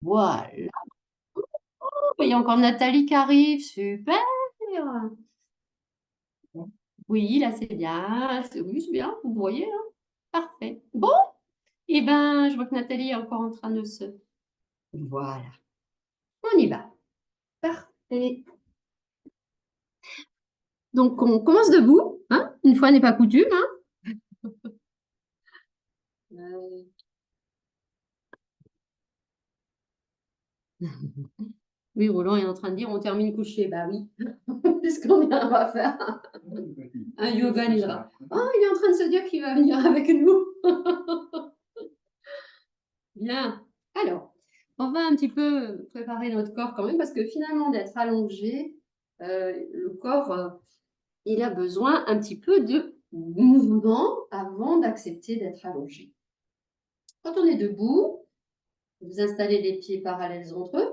Voilà. Il y a encore Nathalie qui arrive. Super. Oui, là, c'est bien. Oui, c'est bien. Vous voyez, hein. Parfait. Bon, eh ben, je vois que Nathalie est encore en train de se... Voilà. On y va. Parfait. Donc, on commence debout, hein. Une fois n'est pas coutume, hein. Euh, Oui, Roland est en train de dire on termine couché. Bah oui, puisqu'on va faire un yoga nidra. Oh, il est en train de se dire qu'il va venir avec nous. Bien. Alors, on va un petit peu préparer notre corps quand même parce que finalement d'être allongé, le corps, il a besoin un petit peu de mouvement avant d'accepter d'être allongé. Quand on est debout, vous installez les pieds parallèles entre eux.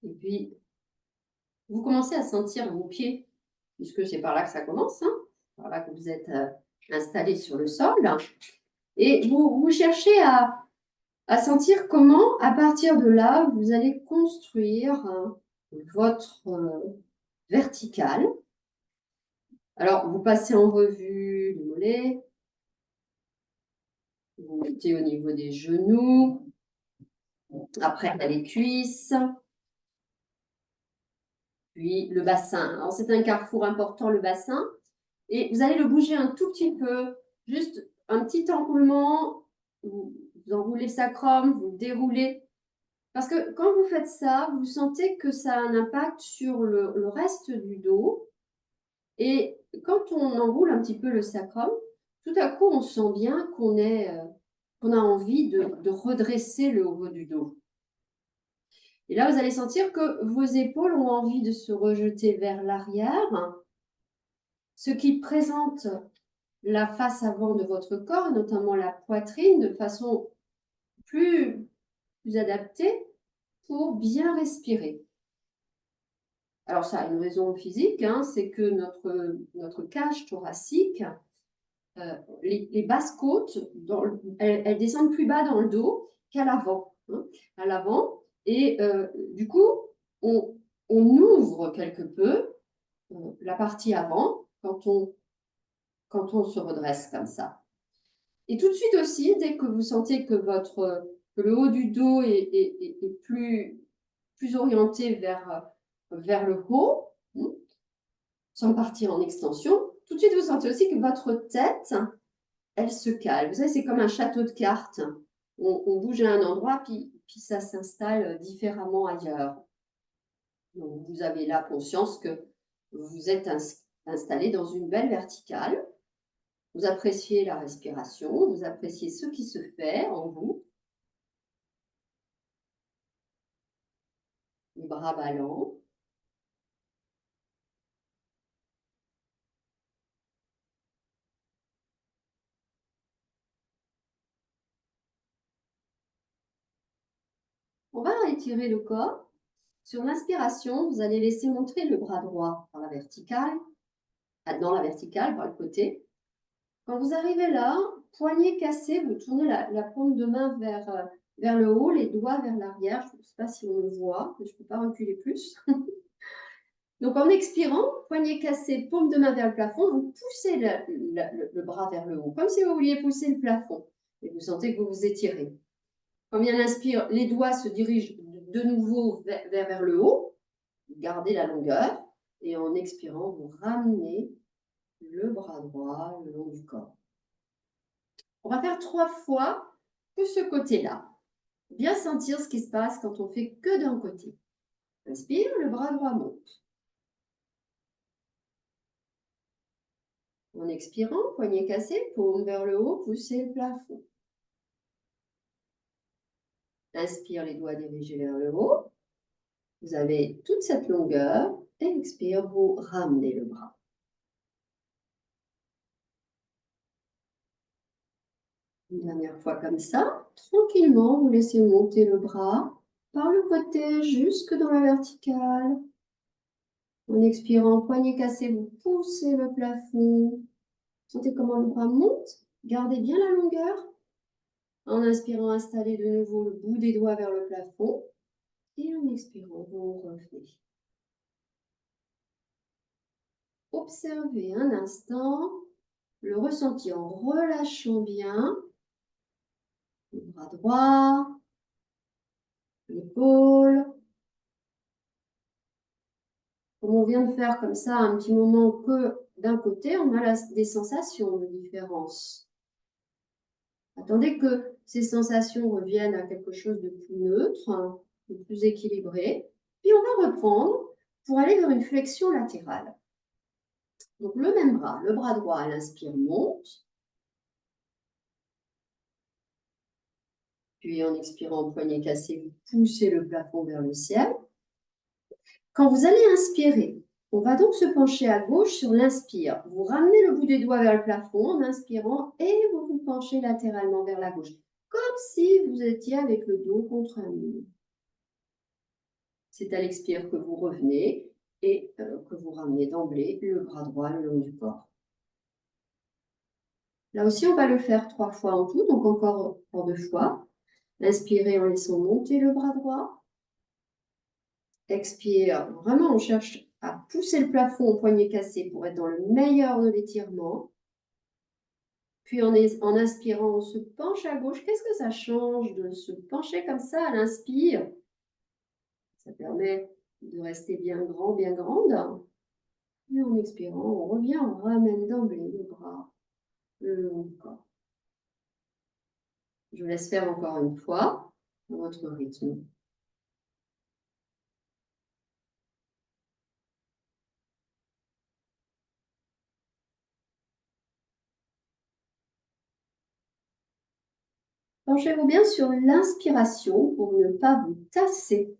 Et puis, vous commencez à sentir vos pieds, puisque c'est par là que ça commence, hein, par là que vous êtes installé sur le sol. Et vous cherchez à sentir comment, à partir de là, vous allez construire votre verticale. Alors, vous passez en revue les mollets, vous mettez au niveau des genoux, après les cuisses, puis le bassin. Alors, c'est un carrefour important, le bassin. Et vous allez le bouger un tout petit peu, juste un petit enroulement. Vous enroulez le sacrum, vous déroulez. Parce que quand vous faites ça, vous sentez que ça a un impact sur le reste du dos. Et quand on enroule un petit peu le sacrum, tout à coup, on sent bien qu'on a envie de redresser le haut du dos. Et là, vous allez sentir que vos épaules ont envie de se rejeter vers l'arrière, ce qui présente la face avant de votre corps, notamment la poitrine, de façon plus adaptée pour bien respirer. Alors ça a une raison physique, hein, c'est que notre cage thoracique, les basses côtes, elles descendent plus bas dans le dos qu'à l'avant. Hein, à l'avant. Et du coup, on ouvre quelque peu la partie avant quand on se redresse comme ça. Et tout de suite aussi, dès que vous sentez que que le haut du dos est plus orienté vers le haut, sans partir en extension, tout de suite vous sentez aussi que votre tête, elle se calme. Vous savez, c'est comme un château de cartes. On bouge à un endroit, puis ça s'installe différemment ailleurs. Donc, vous avez là conscience que vous êtes installé dans une belle verticale. Vous appréciez la respiration, vous appréciez ce qui se fait en vous. Les bras ballants. On va étirer le corps. Sur l'inspiration, vous allez laisser monter le bras droit dans la verticale par le côté. Quand vous arrivez là, poignet cassé, vous tournez la paume de main vers le haut, les doigts vers l'arrière. Je ne sais pas si on le voit, mais je ne peux pas reculer plus. Donc en expirant, poignet cassé, paume de main vers le plafond, vous poussez le bras vers le haut, comme si vous vouliez pousser le plafond. Et vous sentez que vous vous étirez. Quand bien l'inspire, les doigts se dirigent de nouveau vers le haut. Gardez la longueur. Et en expirant, vous ramenez le bras droit le long du corps. On va faire 3 fois que ce côté-là. Bien sentir ce qui se passe quand on fait que d'un côté. Inspire, le bras droit monte. En expirant, poignet cassé, paume vers le haut, poussez le plafond. Inspire, les doigts dirigés vers le haut. Vous avez toute cette longueur. Et expire, vous ramenez le bras. Une dernière fois comme ça. Tranquillement, vous laissez monter le bras par le côté jusque dans la verticale. En expirant, poignet cassé, vous poussez le plafond. Sentez comment le bras monte. Gardez bien la longueur. En inspirant, installez de nouveau le bout des doigts vers le plafond. Et en expirant, vous revenez. Observez un instant le ressenti en relâchant bien le bras droit, l'épaule. Comme on vient de faire comme ça un petit moment que d'un côté, on a des sensations de différence. Attendez que ces sensations reviennent à quelque chose de plus neutre, de plus équilibré. Puis on va reprendre pour aller vers une flexion latérale. Donc le même bras, le bras droit à l'inspire monte. Puis en expirant, poignet cassé, vous poussez le plafond vers le ciel. Quand vous allez inspirer, on va donc se pencher à gauche sur l'inspire. Vous ramenez le bout des doigts vers le plafond en inspirant et vous vous penchez latéralement vers la gauche, comme si vous étiez avec le dos contre un mur. C'est à l'expire que vous revenez et que vous ramenez d'emblée le bras droit le long du corps. Là aussi, on va le faire 3 fois en tout, donc encore 2 fois. Inspirez en laissant monter le bras droit. Expire, vraiment on cherche à pousser le plafond au poignet cassé pour être dans le meilleur de l'étirement. Puis en inspirant, on se penche à gauche. Qu'est-ce que ça change de se pencher comme ça à l'inspire? Ça permet de rester bien grand, bien grande. Et en expirant, on revient, on ramène d'emblée le bras le long du corps. Je vous laisse faire encore une fois, à votre rythme. Penchez-vous bien sur l'inspiration pour ne pas vous tasser.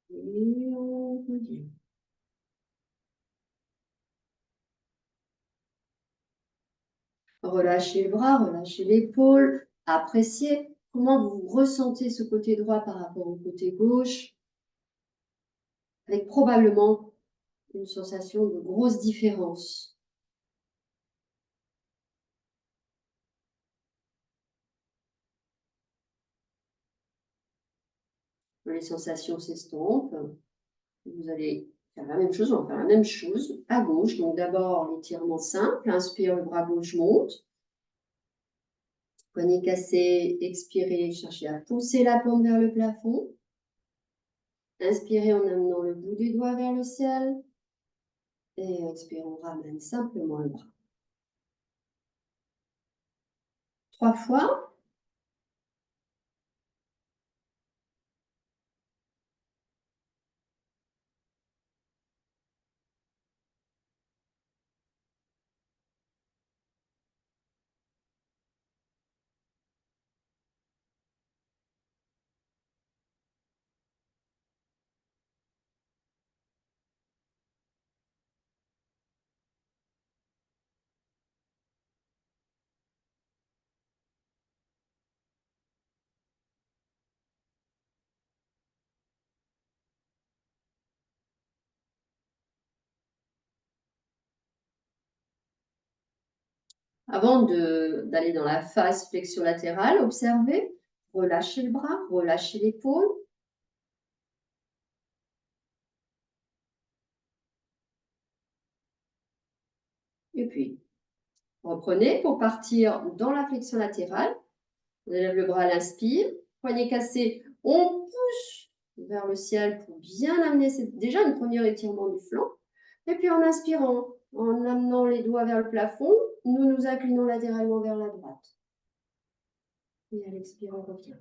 Et on revient. Relâchez le bras, relâchez l'épaule. Appréciez comment vous ressentez ce côté droit par rapport au côté gauche, avec probablement une sensation de grosse différence. Les sensations s'estompent. Vous allez faire la même chose, on va faire la même chose à gauche. Donc d'abord l'étirement simple, inspire, le bras gauche monte. Poignet cassé, expirez, cherchez à pousser la paume vers le plafond. Inspirez en amenant le bout des doigts vers le ciel. Et expirez, on ramène simplement le bras. 3 fois. Avant d'aller dans la phase flexion latérale, observez, relâchez le bras, relâchez l'épaule. Et puis, reprenez pour partir dans la flexion latérale. On élève le bras à l'inspire, poignet cassé, on pousse vers le ciel pour bien amener, c'est déjà un premier étirement du flanc. Et puis en inspirant, en amenant les doigts vers le plafond, nous nous inclinons latéralement vers la droite. Et à l'expire, on revient.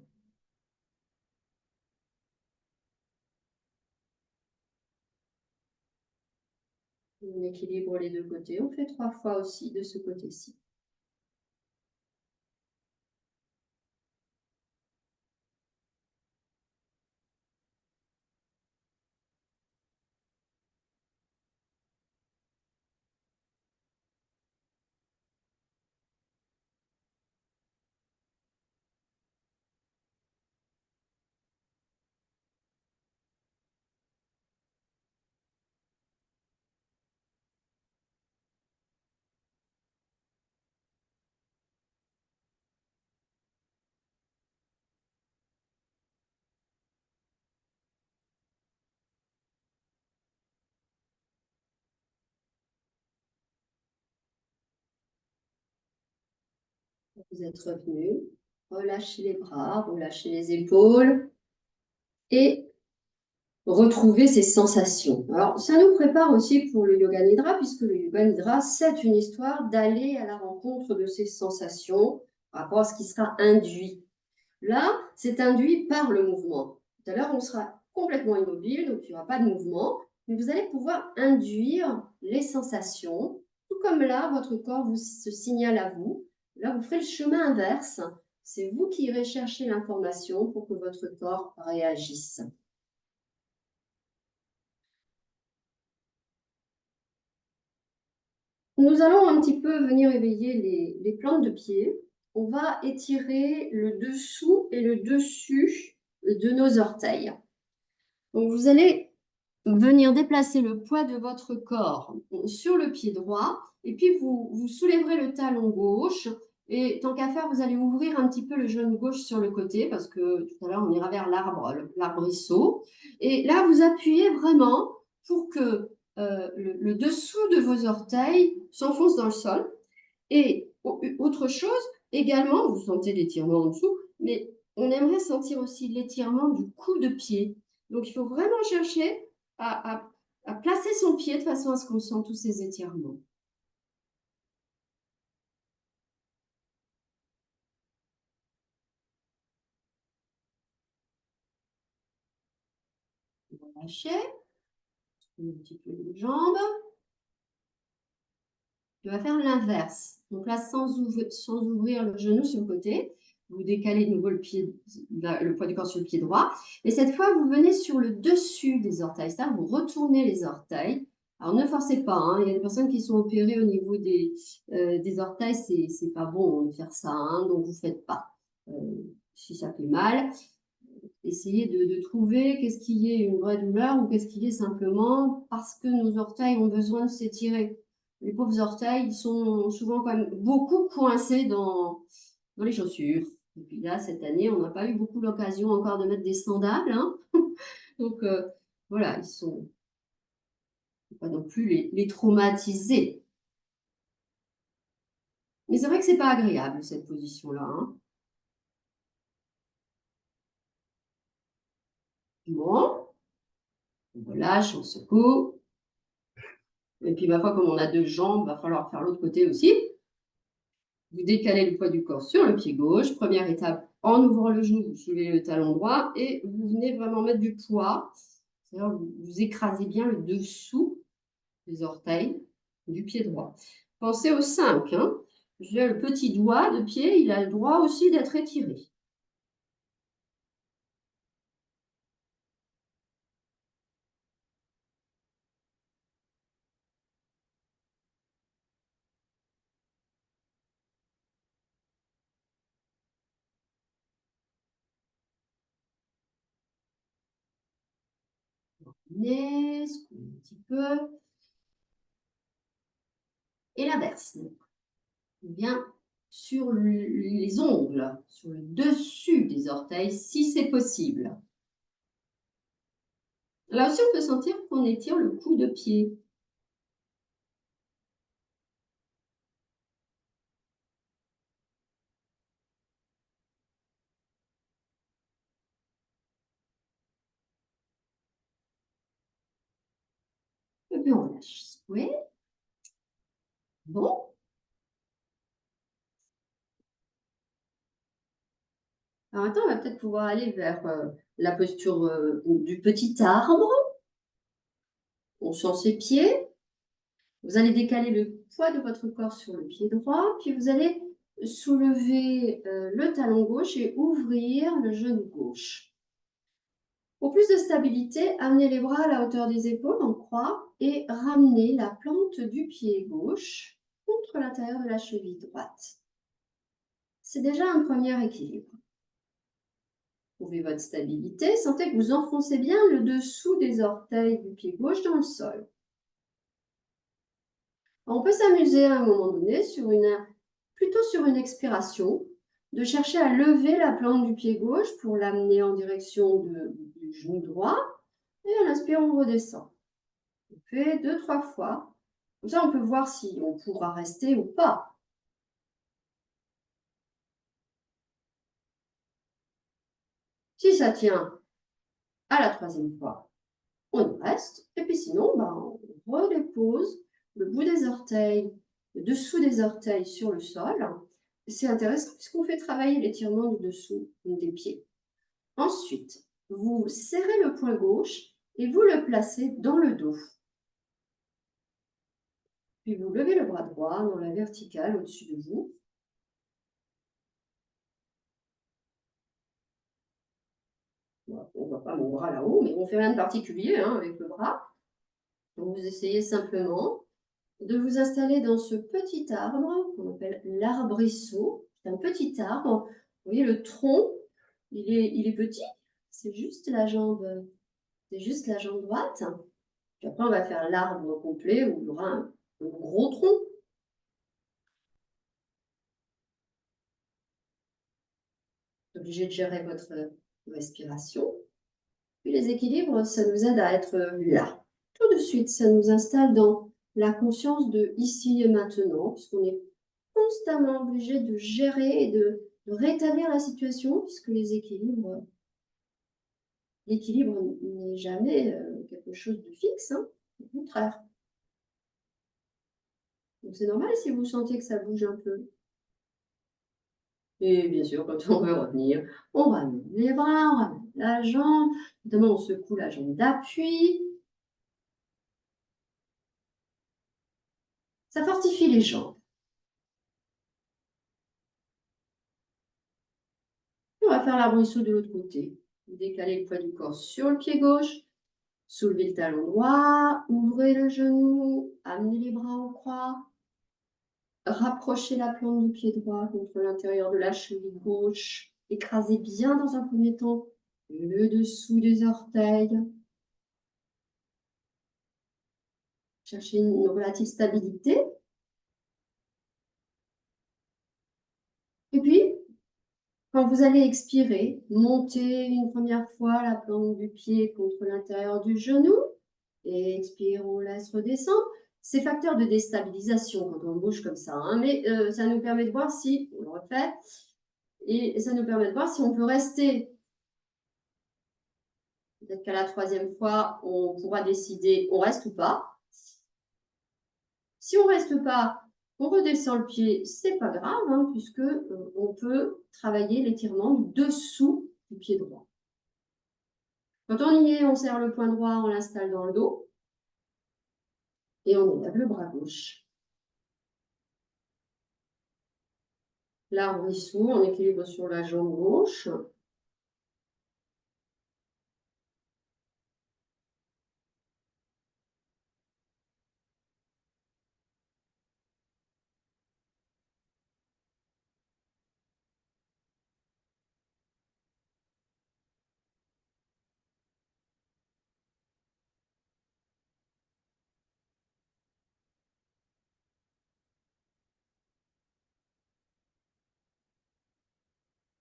On équilibre les deux côtés. On fait 3 fois aussi de ce côté-ci. Vous êtes revenu. Relâchez les bras, relâchez les épaules et retrouvez ces sensations. Alors, ça nous prépare aussi pour le Yoga Nidra, puisque le Yoga Nidra, c'est une histoire d'aller à la rencontre de ces sensations par rapport à ce qui sera induit. Là, c'est induit par le mouvement. Tout à l'heure, on sera complètement immobile, donc il n'y aura pas de mouvement, mais vous allez pouvoir induire les sensations, tout comme là, votre corps se signale à vous. Là, vous ferez le chemin inverse. C'est vous qui irez chercher l'information pour que votre corps réagisse. Nous allons un petit peu venir éveiller les plantes de pied. On va étirer le dessous et le dessus de nos orteils. Donc, vous allez venir déplacer le poids de votre corps sur le pied droit et puis vous soulèverez le talon gauche et tant qu'à faire, vous allez ouvrir un petit peu le genou gauche sur le côté parce que tout à l'heure, on ira vers l'arbrisseau. Et là, vous appuyez vraiment pour que le dessous de vos orteils s'enfonce dans le sol. Et autre chose, également, vous sentez l'étirement en dessous, mais on aimerait sentir aussi l'étirement du cou de pied. Donc, il faut vraiment chercher à placer son pied de façon à ce qu'on sente tous ces étirements. Relâchez un petit peu les jambes. On va faire l'inverse. Donc là, sans ouvrir le genou sur le côté, vous décalez de nouveau le poids du corps sur le pied droit. Et cette fois, vous venez sur le dessus des orteils. C'est-à-dire, vous retournez les orteils. Alors, ne forcez pas. Hein. Il y a des personnes qui sont opérées au niveau des orteils. C'est pas bon de faire ça. Hein, donc, vous ne faites pas. Si ça fait mal, essayez de trouver qu'est-ce qui est une vraie douleur ou qu'est-ce qui est simplement parce que nos orteils ont besoin de s'étirer. Les pauvres orteils, ils sont souvent quand même beaucoup coincés dans les chaussures. Et puis là, cette année, on n'a pas eu beaucoup l'occasion encore de mettre des sandales. Hein. Donc, voilà, ils sont pas non plus les traumatiser. Mais c'est vrai que c'est pas agréable, cette position-là. Hein. Bon, on relâche, on secoue. Et puis, ma foi, comme on a deux jambes, il va falloir faire l'autre côté aussi. Vous décalez le poids du corps sur le pied gauche. Première étape, en ouvrant le genou, vous soulevez le talon droit et vous venez vraiment mettre du poids. C'est-à-dire vous écrasez bien le dessous des orteils du pied droit. Pensez au 5. Hein. Le petit doigt de pied, il a le droit aussi d'être étiré. Nez, un petit peu. Et l'inverse. On vient sur les ongles, sur le dessus des orteils, si c'est possible. Là aussi, on peut sentir qu'on étire le cou de pied. Et puis on lâche. Oui. Bon. Alors maintenant, on va peut-être pouvoir aller vers la posture du petit arbre. On sent ses pieds. Vous allez décaler le poids de votre corps sur le pied droit, puis vous allez soulever le talon gauche et ouvrir le genou gauche. Pour plus de stabilité, amenez les bras à la hauteur des épaules en croix et ramenez la plante du pied gauche contre l'intérieur de la cheville droite. C'est déjà un premier équilibre. Trouvez votre stabilité, sentez que vous enfoncez bien le dessous des orteils du pied gauche dans le sol. On peut s'amuser à un moment donné, plutôt sur une expiration, de chercher à lever la plante du pied gauche pour l'amener en direction du genou droit. Et à l'inspire, on redescend. On fait 2-3 fois. Comme ça, on peut voir si on pourra rester ou pas. Si ça tient à la troisième fois, on y reste. Et puis sinon, on redépose le bout des orteils, le dessous des orteils sur le sol. C'est intéressant puisqu'on fait travailler l'étirement du dessous des pieds. Ensuite, vous serrez le poing gauche et vous le placez dans le dos. Puis vous levez le bras droit dans la verticale au-dessus de vous. On ne voit pas mon bras là-haut, mais on ne fait rien de particulier avec le bras. Donc vous essayez simplement de vous installer dans ce petit arbre qu'on appelle l'arbrisseau. C'est un petit arbre. Vous voyez le tronc, il est petit, c'est juste la jambe droite. Puis après, on va faire l'arbre complet où il y aura un gros tronc. Vous êtes obligé de gérer votre respiration. Puis les équilibres, ça nous aide à être là. Tout de suite, ça nous installe dans la conscience de ici et maintenant, puisqu'on est constamment obligé de gérer et de rétablir la situation, puisque l'équilibre n'est jamais quelque chose de fixe, au contraire. Donc c'est normal si vous sentez que ça bouge un peu. Et bien sûr, quand on veut revenir, on ramène les bras, on ramène la jambe, notamment on secoue la jambe d'appui. Ça fortifie les jambes. On va faire l'arbrisseau de l'autre côté. Vous décalez le poids du corps sur le pied gauche, soulevez le talon droit, ouvrez le genou, amenez les bras en croix, rapprochez la plante du pied droit contre l'intérieur de la cheville gauche, écrasez bien dans un premier temps le dessous des orteils. Cherchez une relative stabilité. Et puis, quand vous allez expirer, montez une première fois la plante du pied contre l'intérieur du genou. Et expire, on laisse redescendre. C'est facteur de déstabilisation quand on bouge comme ça, mais ça nous permet de voir si, on le refait, et ça nous permet de voir si on peut rester. Peut-être qu'à la troisième fois, on pourra décider on reste ou pas. Si on reste pas, on redescend le pied, c'est pas grave, puisque on peut travailler l'étirement du dessous du pied droit. Quand on y est, on serre le poing droit, on l'installe dans le dos et on élève le bras gauche. L'arbrisseau en équilibre sur la jambe gauche.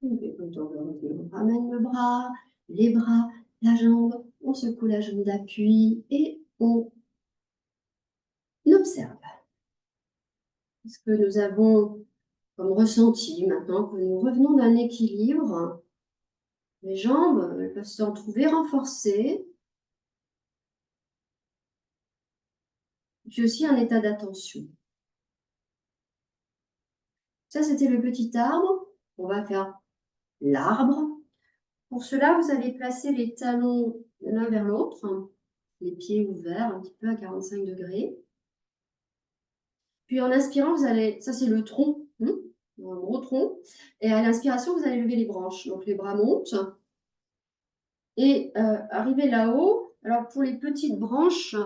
Et quand on veut revenir, on ramène le bras, les bras, la jambe, on secoue la jambe d'appui et on observe. Ce que nous avons comme ressenti maintenant que nous revenons d'un équilibre. Les jambes peuvent s'en trouver renforcées. Puis aussi un état d'attention. Ça, c'était le petit arbre. On va faire l'arbre. Pour cela, vous allez placer les talons l'un vers l'autre, les pieds ouverts un petit peu à 45 degrés. Puis en inspirant, vous allez, ça c'est le tronc, un gros tronc. Et à l'inspiration, vous allez lever les branches. Donc les bras montent. Et arriver là-haut, alors pour les petites branches,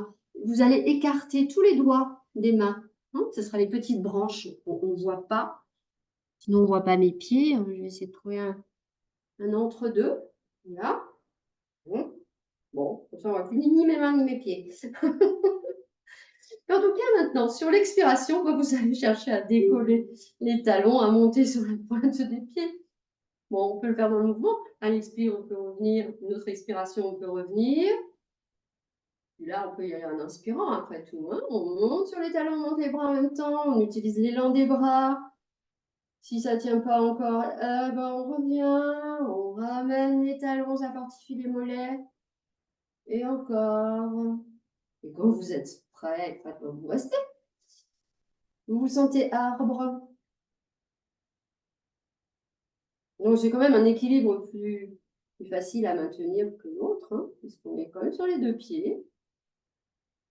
vous allez écarter tous les doigts des mains. Ce sera les petites branches. On ne voit pas. Sinon, on ne voit pas mes pieds. Je vais essayer de trouver un entre-deux. Voilà. Bon, comme ça, on ne voit plus ni mes mains ni mes pieds. En tout cas, maintenant, sur l'expiration, vous allez chercher à décoller les talons, à monter sur la pointe des pieds. Bon, on peut le faire dans le mouvement. À l'expire, on peut revenir. Une autre expiration, on peut revenir. Puis là, on peut y aller en inspirant, après tout. On monte sur les talons, on monte les bras en même temps. On utilise l'élan des bras. Si ça ne tient pas encore, ben on revient, on ramène les talons, ça fortifie les mollets. Et encore. Et quand vous êtes prêt, vous restez. Vous vous sentez arbre. Donc c'est quand même un équilibre plus facile à maintenir que l'autre, hein, puisqu'on est quand même sur les deux pieds.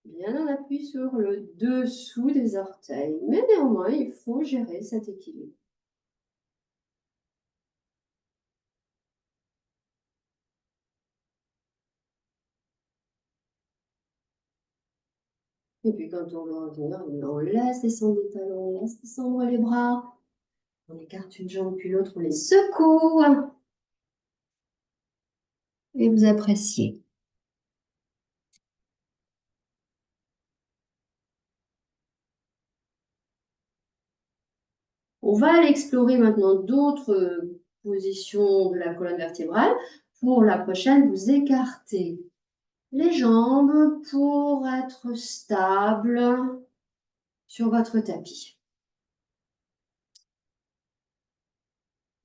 Bien en appui sur le dessous des orteils. Mais néanmoins, il faut gérer cet équilibre. Et puis quand on va revenir, on laisse descendre les talons, on laisse descendre les bras. On écarte une jambe puis l'autre, on les secoue. Et vous appréciez. On va aller explorer maintenant d'autres positions de la colonne vertébrale. Pour la prochaine, vous écartez les jambes pour être stable sur votre tapis.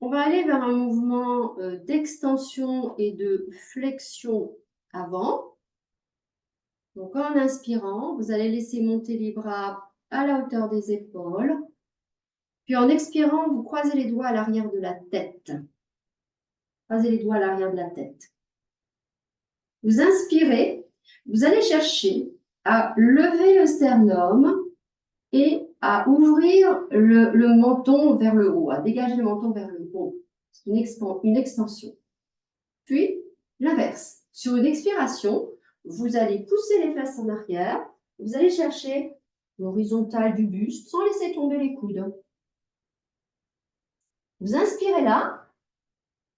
On va aller vers un mouvement d'extension et de flexion avant. Donc en inspirant, vous allez laisser monter les bras à la hauteur des épaules. Puis en expirant, vous croisez les doigts à l'arrière de la tête. Croisez les doigts à l'arrière de la tête. Vous inspirez, vous allez chercher à lever le sternum et à ouvrir le menton vers le haut, à dégager le menton vers le haut. C'est une extension. Puis, l'inverse. Sur une expiration, vous allez pousser les fesses en arrière. Vous allez chercher l'horizontale du buste sans laisser tomber les coudes. Vous inspirez là.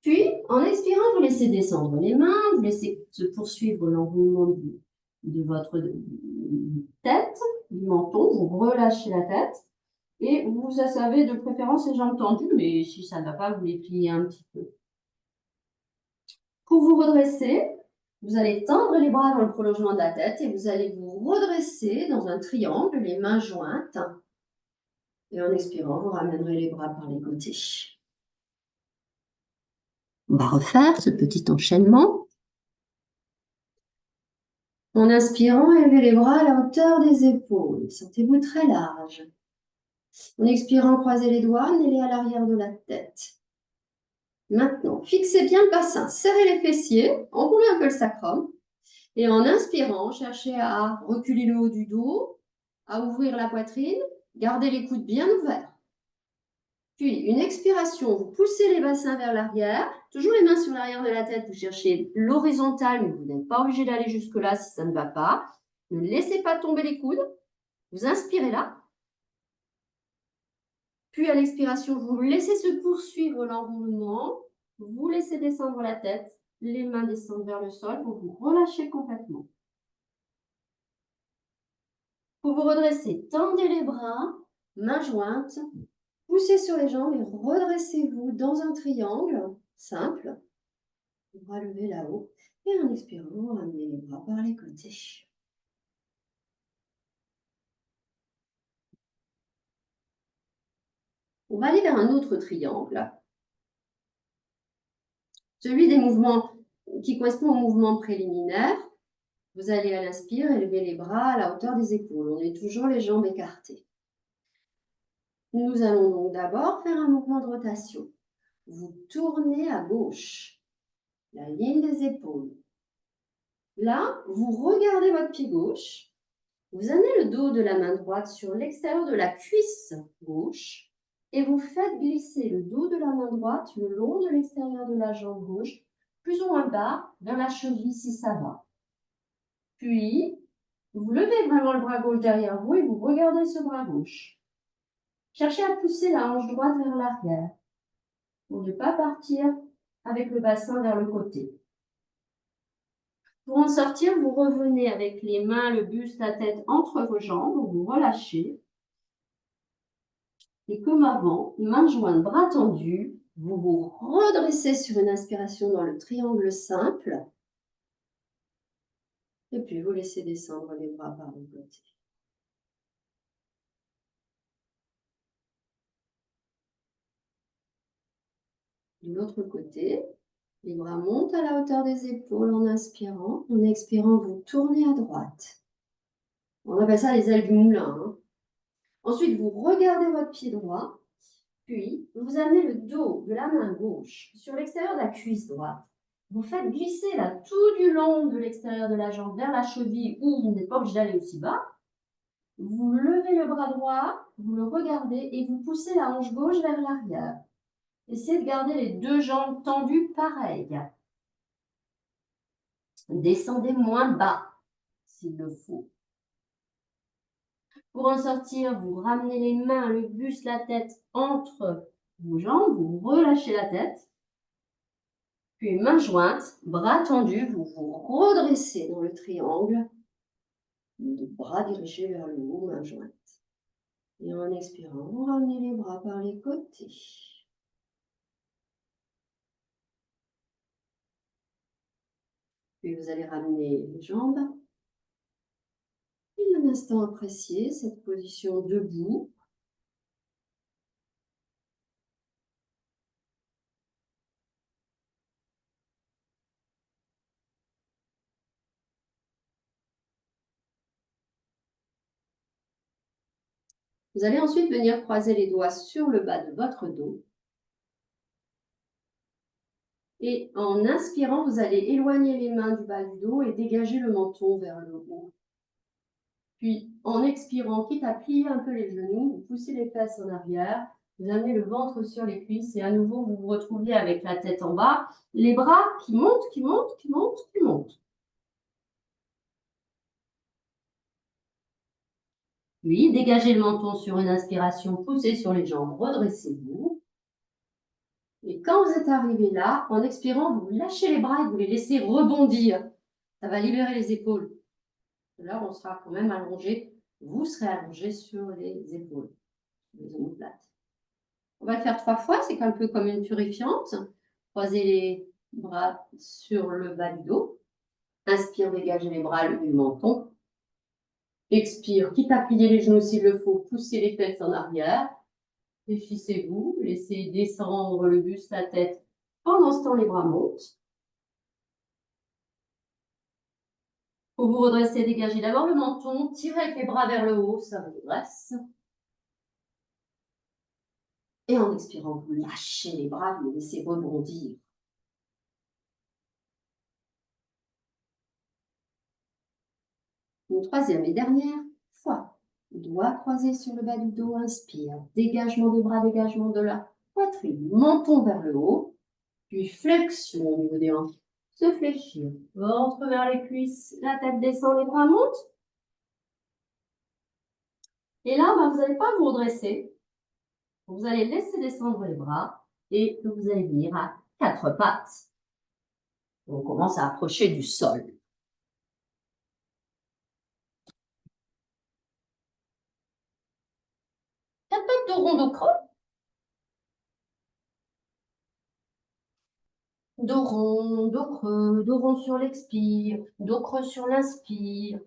Puis, en expirant, vous laissez descendre les mains. Vous laissez se poursuivre l'enroulement de votre tête, du menton. Vous relâchez la tête. Et vous avez de préférence les jambes tendues, mais si ça ne va pas, vous les pliez un petit peu. Pour vous redresser, vous allez tendre les bras dans le prolongement de la tête et vous allez vous redresser dans un triangle, les mains jointes. Et en expirant, vous ramènerez les bras par les côtés. On va refaire ce petit enchaînement. En inspirant, élevez les bras à la hauteur des épaules. Sentez-vous très large. En expirant, croisez les doigts, amenez-les à l'arrière de la tête. Maintenant, fixez bien le bassin, serrez les fessiers, enroulez un peu le sacrum. Et en inspirant, cherchez à reculer le haut du dos, à ouvrir la poitrine, gardez les coudes bien ouverts. Puis, une expiration, vous poussez les bassins vers l'arrière, toujours les mains sur l'arrière de la tête, vous cherchez l'horizontale, mais vous n'êtes pas obligé d'aller jusque-là si ça ne va pas. Ne laissez pas tomber les coudes. Vous inspirez là. Puis, à l'expiration, vous laissez se poursuivre l'enroulement. Vous laissez descendre la tête. Les mains descendent vers le sol. Vous vous relâchez complètement. Pour vous redresser, tendez les bras, mains jointes. Poussez sur les jambes et redressez-vous dans un triangle simple. Les bras levés là-haut. Et en expirant, ramenez les bras par les côtés. On va aller vers un autre triangle. Celui des mouvements qui correspond au mouvement préliminaire. Vous allez à l'inspire élever les bras à la hauteur des épaules. On est toujours les jambes écartées. Nous allons donc d'abord faire un mouvement de rotation. Vous tournez à gauche, la ligne des épaules. Là, vous regardez votre pied gauche. Vous amenez le dos de la main droite sur l'extérieur de la cuisse gauche et vous faites glisser le dos de la main droite le long de l'extérieur de la jambe gauche, plus ou moins bas, vers la cheville si ça va. Puis, vous levez vraiment le bras gauche derrière vous et vous regardez ce bras gauche. Cherchez à pousser la hanche droite vers l'arrière pour ne pas partir avec le bassin vers le côté. Pour en sortir, vous revenez avec les mains, le buste, la tête entre vos jambes, vous relâchez. Et comme avant, mains jointes, bras tendus, vous vous redressez sur une inspiration dans le triangle simple. Et puis vous laissez descendre les bras par le côté. De l'autre côté, les bras montent à la hauteur des épaules en inspirant. En expirant, vous tournez à droite. On appelle ça les ailes du moulin, hein. Ensuite, vous regardez votre pied droit, puis vous amenez le dos de la main gauche sur l'extérieur de la cuisse droite. Vous faites glisser là tout du long de l'extérieur de la jambe vers la cheville où vous n'êtes pas obligé d'aller aussi bas. Vous levez le bras droit, vous le regardez et vous poussez la hanche gauche vers l'arrière. Essayez de garder les deux jambes tendues pareilles. Descendez moins bas s'il le faut. Pour en sortir, vous ramenez les mains, le buste, la tête entre vos jambes, vous relâchez la tête. Puis mains jointes, bras tendus, vous vous redressez dans le triangle. Bras dirigés vers le haut, mains jointes. Et en expirant, vous ramenez les bras par les côtés. Puis vous allez ramener les jambes. Et un instant apprécier cette position debout. Vous allez ensuite venir croiser les doigts sur le bas de votre dos. Et en inspirant, vous allez éloigner les mains du bas du dos et dégager le menton vers le haut. Puis, en expirant, quitte à plier un peu les genoux, vous poussez les fesses en arrière, vous amenez le ventre sur les cuisses et à nouveau, vous vous retrouvez avec la tête en bas, les bras qui montent, qui montent, qui montent, qui montent. Puis, dégagez le menton sur une inspiration, poussez sur les jambes, redressez-vous. Et quand vous êtes arrivé là, en expirant, vous lâchez les bras et vous les laissez rebondir. Ça va libérer les épaules. Là, on sera quand même allongé. Vous serez allongé sur les épaules, les omoplates. On va le faire 3 fois, c'est un peu comme une purifiante. Croisez les bras sur le bas du dos. Inspire, dégagez les bras, levez le menton. Expire, quitte à plier les genoux s'il le faut, poussez les fesses en arrière. Réfléchissez-vous, laissez descendre le buste, la tête. Pendant ce temps, les bras montent. Pour vous redresser, dégagez d'abord le menton, tirez avec les bras vers le haut, ça vous redresse. Et en expirant, vous lâchez les bras, vous les laissez rebondir. Une troisième et dernière fois. Doigts croisés sur le bas du dos, inspire. Dégagement des bras, dégagement de la poitrine. Menton vers le haut, puis flexion au niveau des hanches. Se fléchir. Ventre vers les cuisses, la tête descend, les bras montent. Et là, vous n'allez pas vous redresser. Vous allez laisser descendre les bras et vous allez venir à 4 pattes. On commence à approcher du sol. Quatre pattes de rond dos creux. Dos rond, dos creux, dos rond sur l'expire, dos creux sur l'inspire.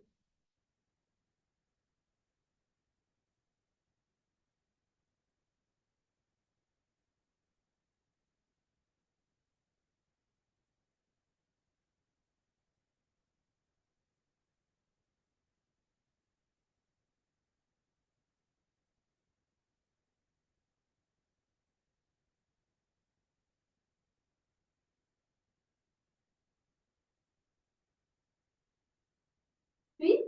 Puis,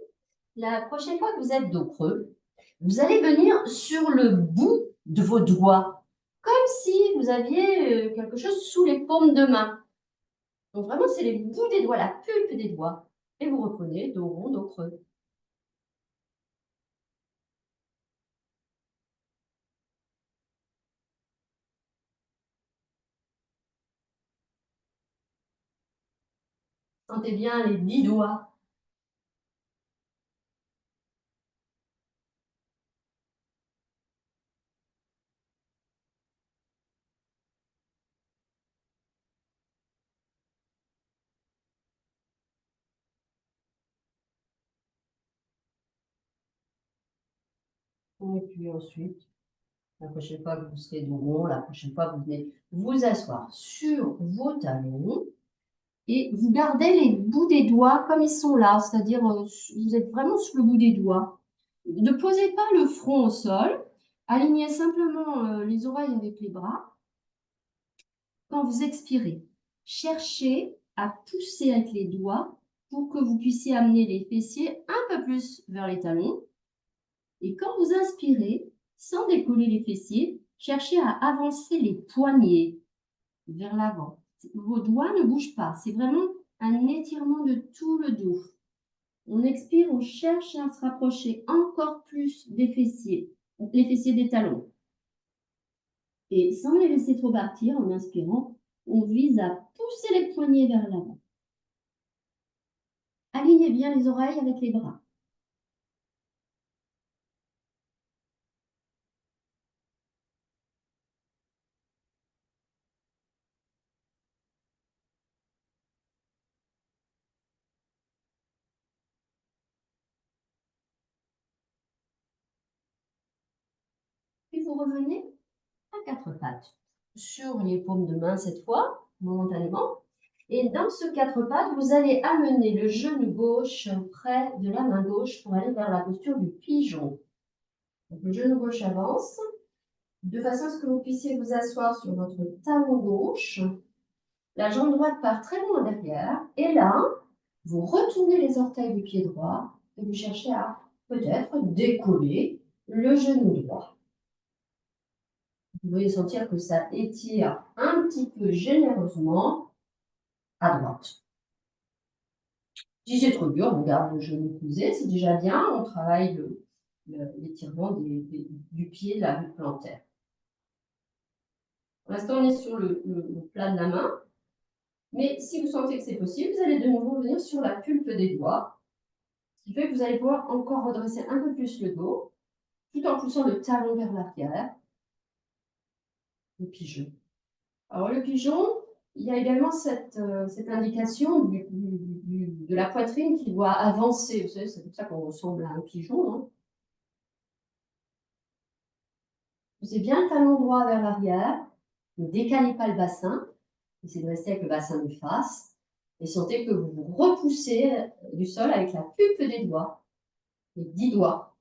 la prochaine fois que vous êtes dos creux, vous allez venir sur le bout de vos doigts, comme si vous aviez quelque chose sous les paumes de main. Donc vraiment, c'est les bouts des doigts, la pulpe des doigts. Et vous reprenez dos rond, dos creux. Sentez bien les 10 doigts. Et puis ensuite, La prochaine fois que vous serez dos rond, la prochaine fois, vous venez vous asseoir sur vos talons et vous gardez les bouts des doigts comme ils sont là, c'est-à-dire vous êtes vraiment sur le bout des doigts. Ne posez pas le front au sol, alignez simplement les oreilles avec les bras. Quand vous expirez, cherchez à pousser avec les doigts pour que vous puissiez amener les fessiers un peu plus vers les talons. Et quand vous inspirez, sans décoller les fessiers, cherchez à avancer les poignets vers l'avant. Vos doigts ne bougent pas, c'est vraiment un étirement de tout le dos. On expire, on cherche à se rapprocher encore plus des fessiers, les fessiers des talons. Et sans les laisser trop partir, en inspirant, on vise à pousser les poignets vers l'avant. Alignez bien les oreilles avec les bras. Puis vous revenez à quatre pattes. Sur les paumes de main cette fois, momentanément. Et dans ce quatre pattes, vous allez amener le genou gauche près de la main gauche pour aller vers la posture du pigeon. Donc, le genou gauche avance, de façon à ce que vous puissiez vous asseoir sur votre talon gauche. La jambe droite part très loin derrière. Et là, vous retournez les orteils du pied droit et vous cherchez à peut-être décoller le genou droit. Vous pouvez sentir que ça étire un petit peu généreusement à droite. Si c'est trop dur, on garde le genou posé, c'est déjà bien. On travaille l'étirement du pied, de la bulle plantaire. Pour l'instant, on est sur le plat de la main. Mais si vous sentez que c'est possible, vous allez de nouveau venir sur la pulpe des doigts. Ce qui fait que vous allez pouvoir encore redresser un peu plus le dos, tout en poussant le talon vers l'arrière. Le pigeon. Alors le pigeon, il y a également cette indication de la poitrine qui doit avancer. Vous savez, c'est pour ça qu'on ressemble à un pigeon. Hein. Poussez bien le talon droit vers l'arrière. Ne décalez pas le bassin. Essayez de rester avec le bassin de face. Et sentez que vous vous repoussez du sol avec la pulpe des doigts. Les 10 doigts.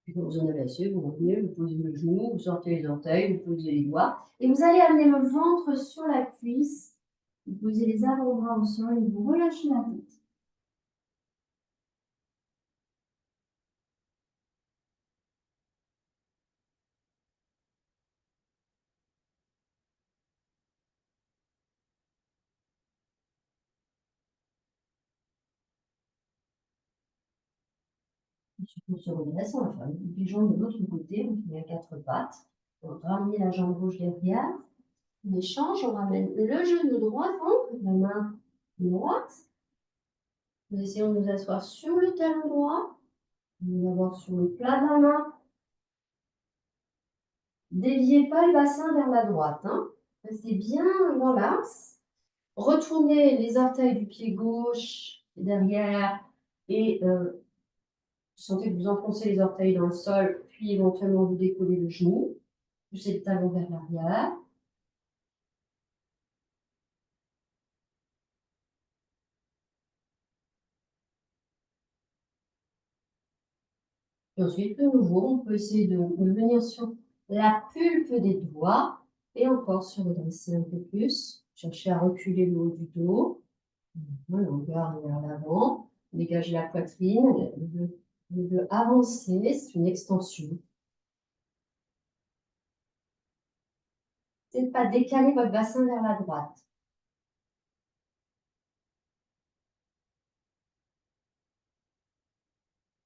Puis quand vous en avez assez, vous revenez, vous posez le genou, vous sortez les orteils, vous posez les doigts. Et vous allez amener le ventre sur la cuisse. Vous posez les avant-bras au sol et vous relâchez la tête. On se redresse, on va faire le pigeon de l'autre côté, on fait à quatre pattes. On va ramener la jambe gauche derrière. On échange, on ramène le genou droit devant, la main droite. Nous essayons de nous asseoir sur le talon droit. On va voir sur le plat de la main. Déviez pas le bassin vers la droite. Hein. Restez bien dans l'axe. Retournez les orteils du pied gauche derrière et vous sentez que vous enfoncez les orteils dans le sol, puis éventuellement vous décollez le genou. Poussez le talon vers l'arrière. Et ensuite, de nouveau, on peut essayer de venir sur la pulpe des doigts et encore se redresser un peu plus. Cherchez à reculer le haut du dos. On garde vers l'avant. Dégagez la poitrine. On veut avancer, c'est une extension. N'essayez de pas décaler votre bassin vers la droite.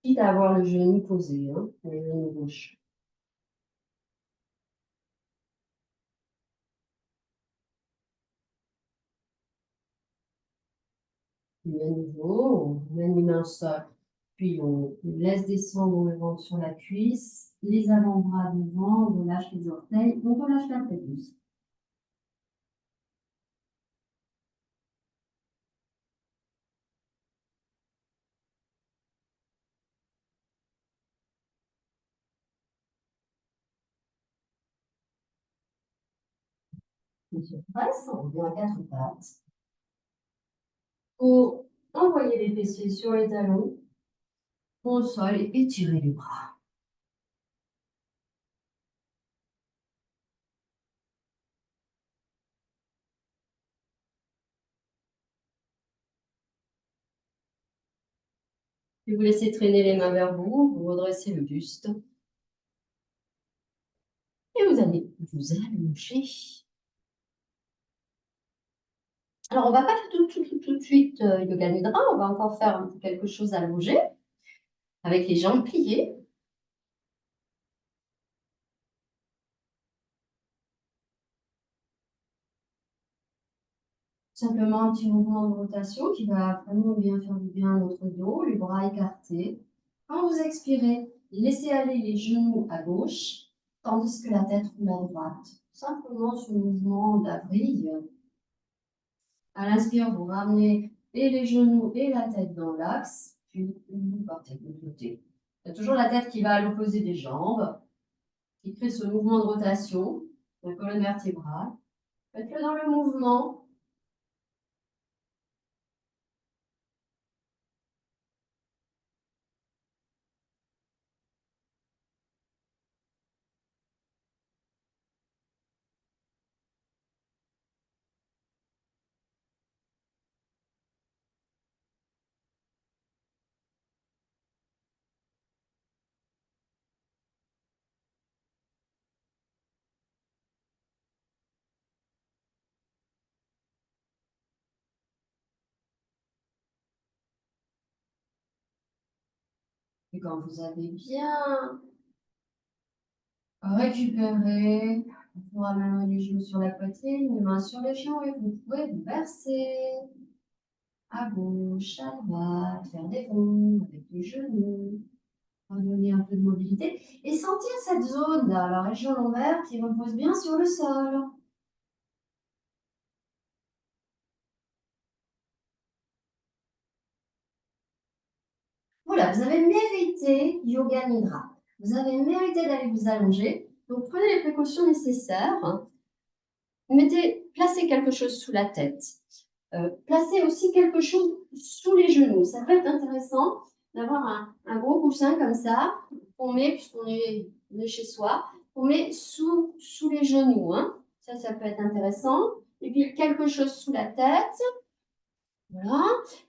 Quitte à avoir le genou posé, hein, le genou gauche. Puis à nouveau, on mène les mains au sol. Puis on laisse descendre le ventre sur la cuisse, les avant-bras devant, on relâche les orteils, on relâche la tête aussi. sur presse, on vient à quatre pattes. Pour envoyer les fessiers sur les talons, au sol et étirer les bras. Puis vous laissez traîner les mains vers vous, vous redressez le buste. Et vous allez vous allonger. Alors, on ne va pas faire tout de suite yoga nidra, on va encore faire quelque chose allongé avec les jambes pliées. Simplement un petit mouvement de rotation qui va vraiment bien faire du bien à notre dos, les bras écartés. Quand vous expirez, laissez aller les genoux à gauche, tandis que la tête roule à droite. Simplement ce mouvement d'avril. À l'inspire, vous ramenez et les genoux et la tête dans l'axe, puis vous partez de l'autre côté. Il y a toujours la tête qui va à l'opposé des jambes, qui crée ce mouvement de rotation de la colonne vertébrale. Faites-le dans le mouvement. Et quand vous avez bien récupéré, vous ramenez les genoux sur la poitrine, les mains sur les genoux et vous pouvez vous verser à gauche, à droite, faire des ronds avec les genoux, redonner un peu de mobilité et sentir cette zone là, la région lombaire qui repose bien sur le sol. Voilà, vous avez mérité Yoga Nidra. Vous avez mérité d'aller vous allonger. Donc prenez les précautions nécessaires. Placez quelque chose sous la tête. Placez aussi quelque chose sous les genoux. Ça peut être intéressant d'avoir un gros coussin comme ça, qu'on met, puisqu'on est chez soi, on met sous les genoux. Hein. Ça peut être intéressant. Et puis quelque chose sous la tête. Voilà.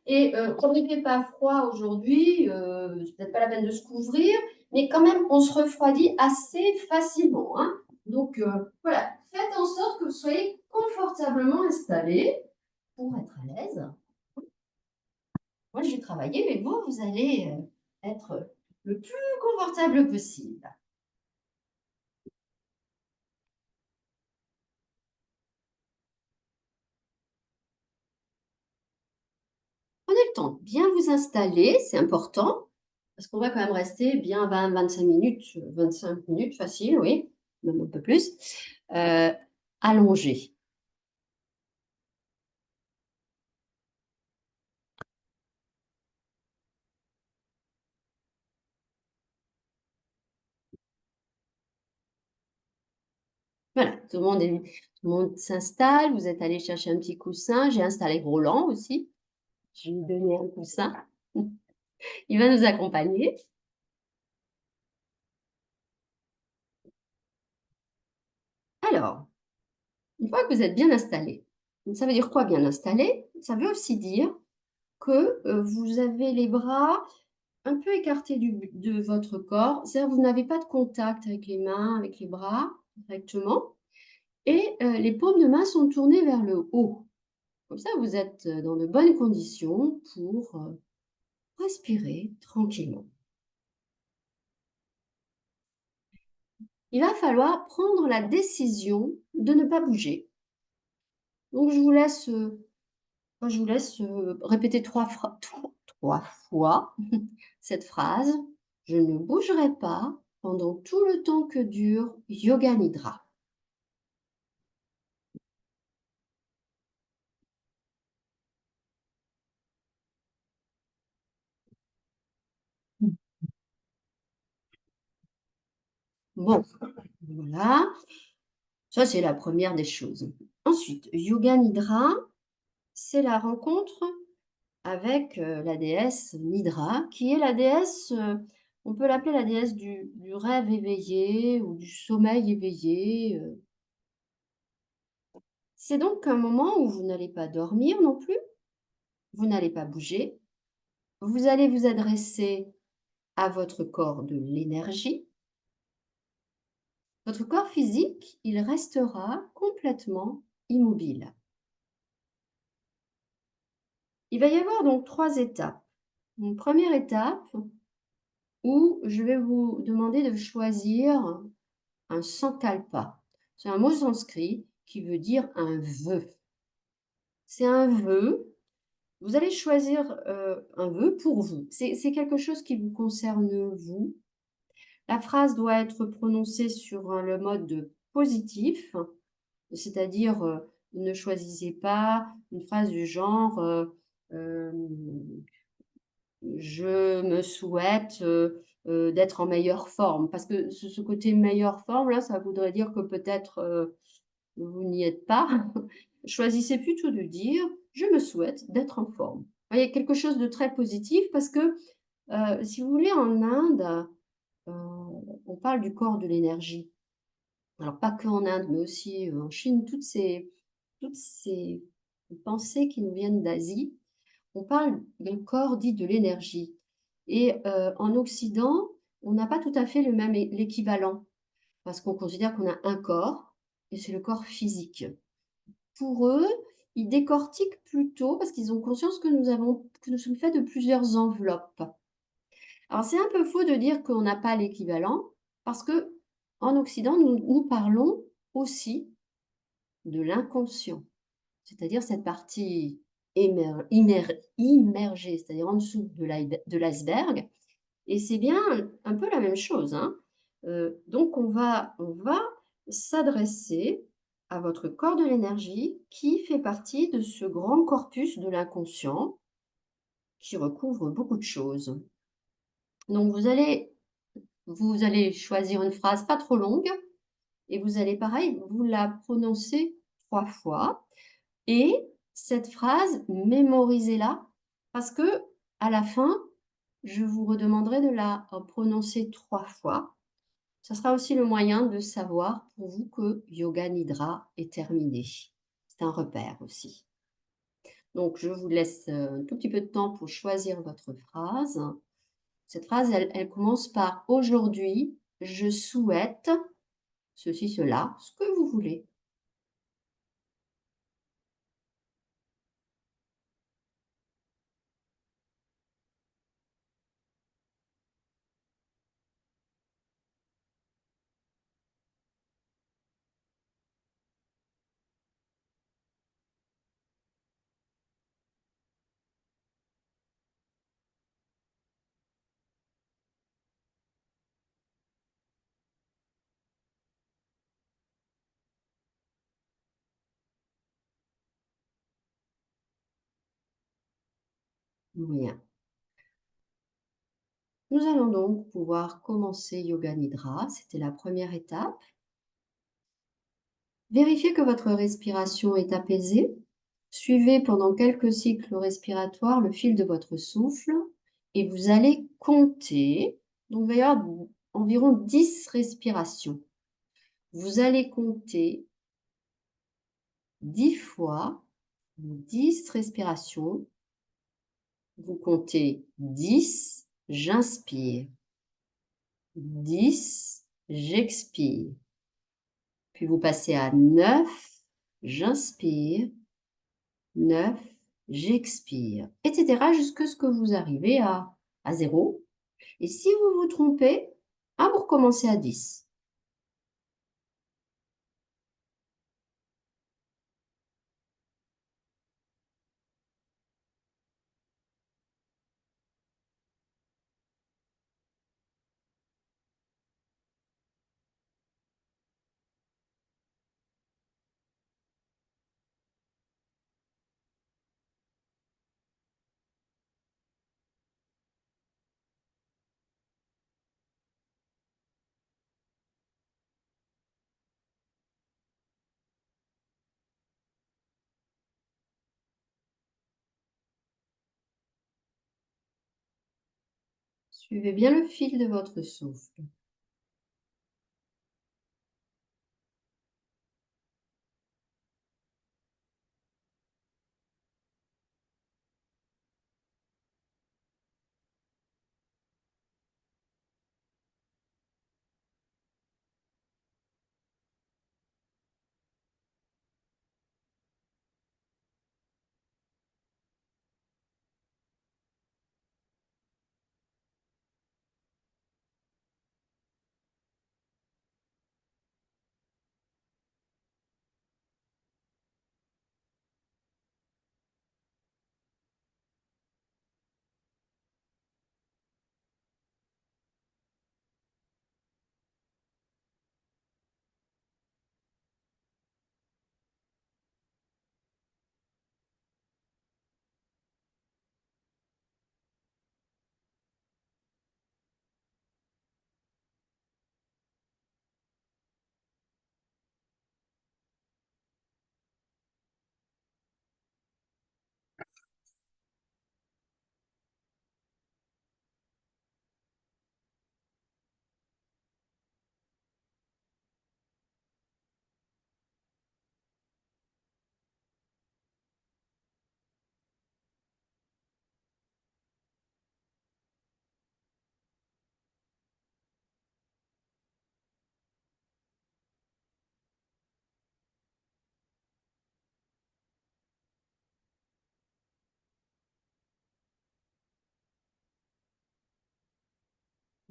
Et comme il ne fait pas froid aujourd'hui, c'est peut-être pas la peine de se couvrir, mais quand même, on se refroidit assez facilement. Hein. Donc voilà, faites en sorte que vous soyez confortablement installés pour être à l'aise. Moi, je vais travailler, mais vous allez être le plus confortable possible. Prenez le temps de bien vous installer, c'est important, parce qu'on va quand même rester bien 20-25 minutes, 25 minutes facile, oui, même un peu plus, allongé. Voilà, tout le monde s'installe, vous êtes allé chercher un petit coussin, j'ai installé Roland aussi, je vais lui donner un coussin, il va nous accompagner. Alors, une fois que vous êtes bien installé, ça veut dire quoi bien installé? Ça veut aussi dire que vous avez les bras un peu écartés de votre corps, c'est-à-dire que vous n'avez pas de contact avec les mains, avec les bras directement, et les paumes de main sont tournées vers le haut. Comme ça, vous êtes dans de bonnes conditions pour respirer tranquillement. Il va falloir prendre la décision de ne pas bouger. Donc, je vous laisse répéter trois fois cette phrase. Je ne bougerai pas pendant tout le temps que dure Yoga Nidra. Bon, voilà. Ça, c'est la première des choses. Ensuite, Yoga Nidra, c'est la rencontre avec, la déesse Nidra, qui est la déesse, on peut l'appeler la déesse du rêve éveillé ou du sommeil éveillé. C'est donc un moment où vous n'allez pas dormir non plus, vous n'allez pas bouger, vous allez vous adresser à votre corps de l'énergie. Votre corps physique, il restera complètement immobile. Il va y avoir donc 3 étapes. Une première étape où je vais vous demander de choisir un sankalpa. C'est un mot sanskrit qui veut dire un vœu. C'est un vœu. Vous allez choisir, un vœu pour vous. C'est quelque chose qui vous concerne vous. La phrase doit être prononcée sur, le mode positif, c'est-à-dire, ne choisissez pas une phrase du genre, hem je me souhaite, d'être en meilleure forme. Parce que ce côté meilleure forme là, ça voudrait dire que peut-être, vous n'y êtes pas. Choisissez plutôt de dire: «Je me souhaite d'être en forme». Vous voyez? Quelque chose de très positif parce que, si vous voulez en Inde, heu, on parle du corps de l'énergie. Alors pas qu'en Inde, mais aussi, en Chine, toutes ces pensées qui nous viennent d'Asie, on parle d'un corps dit de l'énergie et en Occident, on n'a pas tout à fait le même l'équivalent parce qu'on considère qu'on a un corps et c'est le corps physique. Pour eux, ils décortiquent plutôt parce qu'ils ont conscience que nous sommes faits de plusieurs enveloppes. Alors c'est un peu faux de dire qu'on n'a pas l'équivalent parce que en Occident, nous parlons aussi de l'inconscient. C'est-à-dire cette partie immergée, c'est-à-dire en dessous de l'iceberg et c'est bien un peu la même chose, hein. Donc on va s'adresser à votre corps de l'énergie qui fait partie de ce grand corpus de l'inconscient qui recouvre beaucoup de choses. Donc vous allez choisir une phrase pas trop longue et vous allez pareil, vous la prononcer 3 fois. Et cette phrase, mémorisez-la parce que à la fin, je vous redemanderai de la, prononcer 3 fois. Ça sera aussi le moyen de savoir pour vous que Yoga Nidra est terminé. C'est un repère aussi. Donc je vous laisse, un tout petit peu de temps pour choisir votre phrase. Cette phrase, elle commence par: «Aujourd'hui, je souhaite ceci, cela», ce que vous voulez. Bien. Nous allons donc pouvoir commencer Yoga Nidra. C'était la première étape. Vérifiez que votre respiration est apaisée. Suivez pendant quelques cycles respiratoires le fil de votre souffle et vous allez compter. Donc, il va y avoir environ 10 respirations. Vous allez compter 10 fois, 10 respirations. Vous comptez 10, j'inspire. 10, j'expire. Puis vous passez à 9, j'inspire. 9, j'expire, etc. jusqu'à ce que vous arrivez à 0. Et si vous vous trompez, vous recommencez à 10. Suivez bien le fil de votre souffle.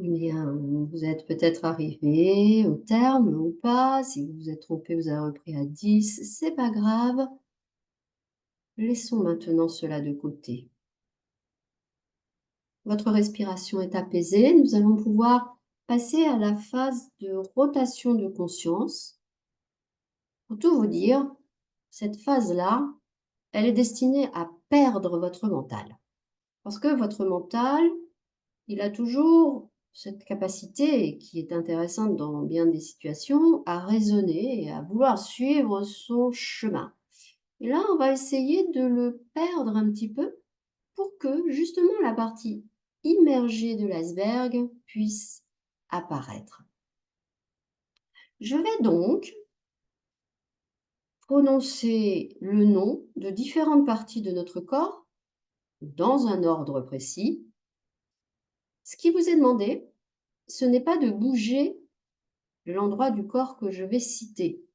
Eh bien, vous êtes peut-être arrivé au terme ou pas. Si vous vous êtes trompé, vous avez repris à 10, c'est pas grave. Laissons maintenant cela de côté. Votre respiration est apaisée. Nous allons pouvoir passer à la phase de rotation de conscience. Pour tout vous dire, cette phase-là, elle est destinée à perdre votre mental. Parce que votre mental, il a toujours cette capacité, qui est intéressante dans bien des situations, à raisonner et à vouloir suivre son chemin. Et là, on va essayer de le perdre un petit peu pour que justement la partie immergée de l'iceberg puisse apparaître. Je vais donc prononcer le nom de différentes parties de notre corps dans un ordre précis. Ce qui vous est demandé, ce n'est pas de bouger l'endroit du corps que je vais citer,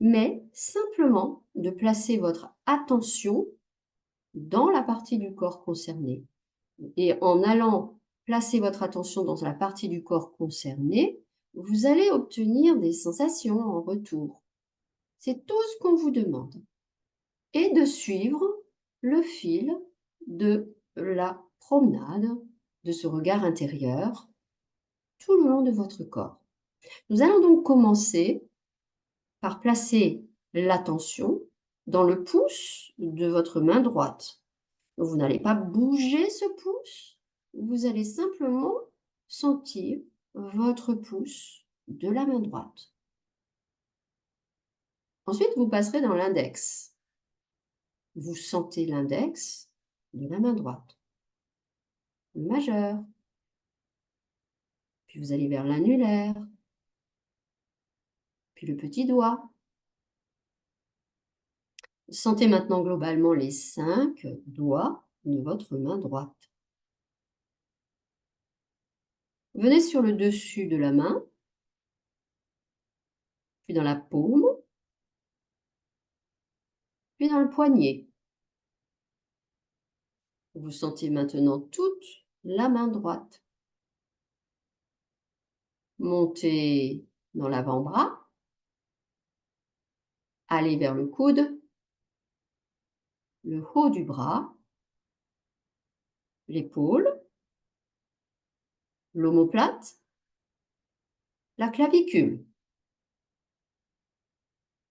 mais simplement de placer votre attention dans la partie du corps concernée. Et en allant placer votre attention dans la partie du corps concernée, vous allez obtenir des sensations en retour. C'est tout ce qu'on vous demande. Et de suivre le fil de la promenade, de ce regard intérieur, tout le long de votre corps. Nous allons donc commencer par placer l'attention dans le pouce de votre main droite. Vous n'allez pas bouger ce pouce, vous allez simplement sentir votre pouce de la main droite. Ensuite, vous passerez dans l'index. Vous sentez l'index de la main droite, le majeur, puis vous allez vers l'annulaire, puis le petit doigt. Sentez maintenant globalement les 5 doigts de votre main droite. Venez sur le dessus de la main, puis dans la paume, puis dans le poignet. Vous sentez maintenant toute la main droite. Montez dans l'avant-bras, allez vers le coude, le haut du bras, l'épaule, l'omoplate, la clavicule.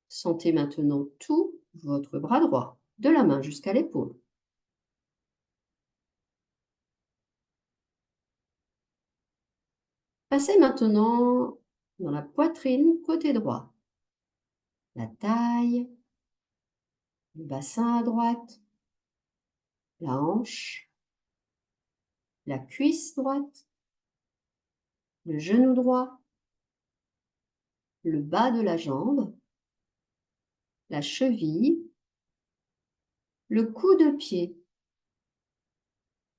Sentez maintenant tout votre bras droit, de la main jusqu'à l'épaule. Passez maintenant dans la poitrine côté droit, la taille, le bassin à droite, la hanche, la cuisse droite, le genou droit, le bas de la jambe, la cheville, le coude-pied,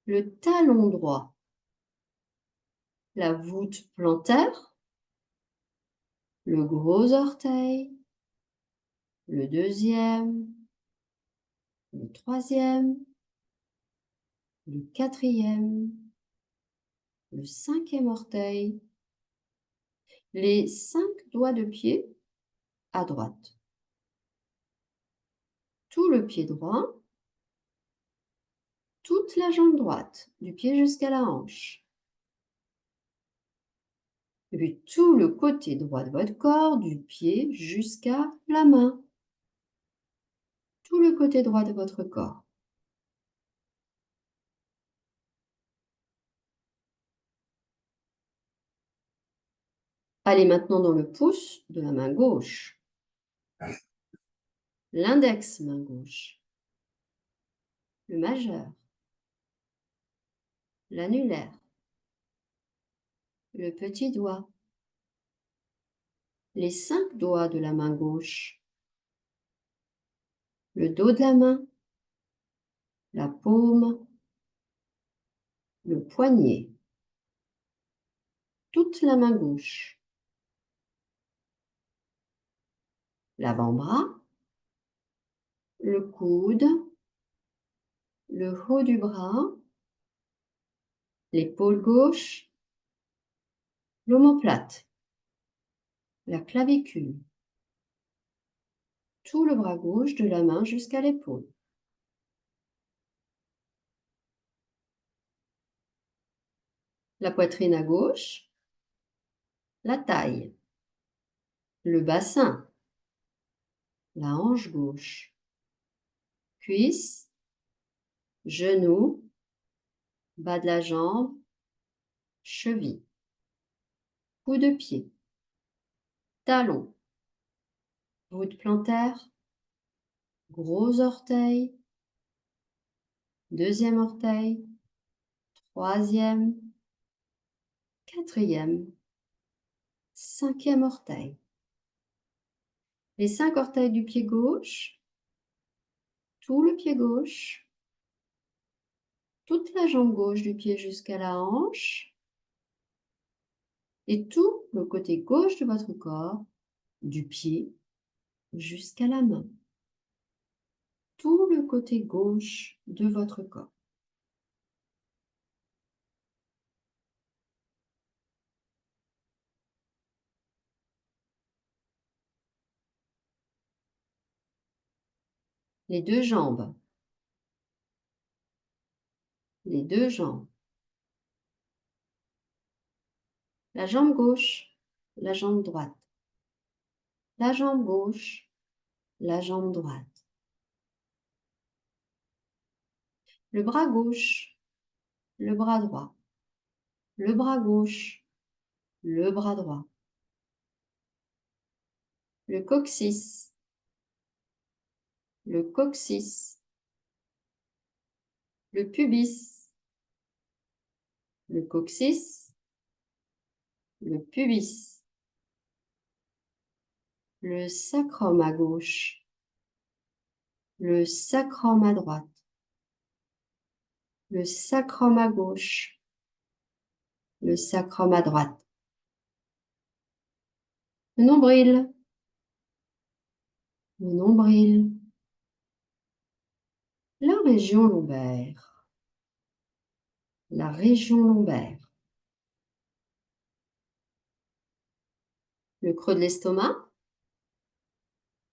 le talon droit, la voûte plantaire, le gros orteil, le deuxième, le troisième, le quatrième, le cinquième orteil, les 5 doigts de pied à droite, tout le pied droit, toute la jambe droite, du pied jusqu'à la hanche. Et puis tout le côté droit de votre corps, du pied jusqu'à la main. Tout le côté droit de votre corps. Allez maintenant dans le pouce de la main gauche. L'index main gauche. Le majeur. L'annulaire. Le petit doigt. Les 5 doigts de la main gauche. Le dos de la main. La paume. Le poignet. Toute la main gauche. L'avant-bras. Le coude. Le haut du bras. L'épaule gauche. L'omoplate. La clavicule. Tout le bras gauche de la main jusqu'à l'épaule. La poitrine à gauche, la taille, le bassin, la hanche gauche, cuisse, genou, bas de la jambe, cheville, coup de pied, talon, voûte plantaire, gros orteil, deuxième orteil, troisième, quatrième, cinquième orteil. Les 5 orteils du pied gauche, tout le pied gauche, toute la jambe gauche du pied jusqu'à la hanche et tout le côté gauche de votre corps, du pied jusqu'à la main. Tout le côté gauche de votre corps. Les 2 jambes. Les 2 jambes. La jambe gauche, la jambe droite. La jambe gauche, la jambe droite. Le bras gauche, le bras droit. Le bras gauche, le bras droit. Le coccyx, le coccyx. Le pubis, le coccyx, le pubis. Le sacrum à gauche, le sacrum à droite. Le sacrum à gauche, le sacrum à droite. Le nombril, le nombril. La région lombaire, la région lombaire. Le creux de l'estomac,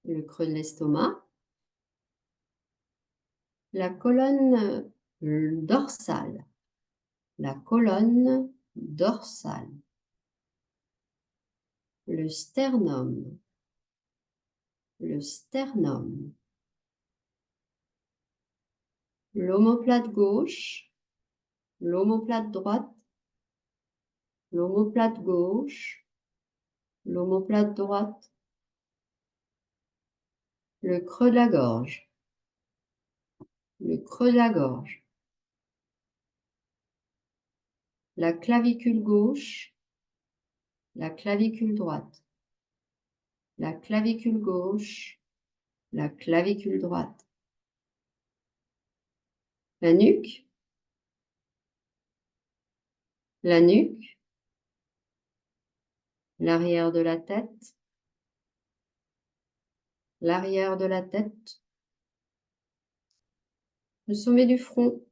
le creux de l'estomac. La colonne dorsale, la colonne dorsale. Le sternum, le sternum. L'omoplate gauche, l'omoplate droite, l'omoplate gauche, l'omoplate droite, le creux de la gorge, le creux de la gorge, la clavicule gauche, la clavicule droite, la clavicule gauche, la clavicule droite, la nuque, l'arrière de la tête, l'arrière de la tête, le sommet du front,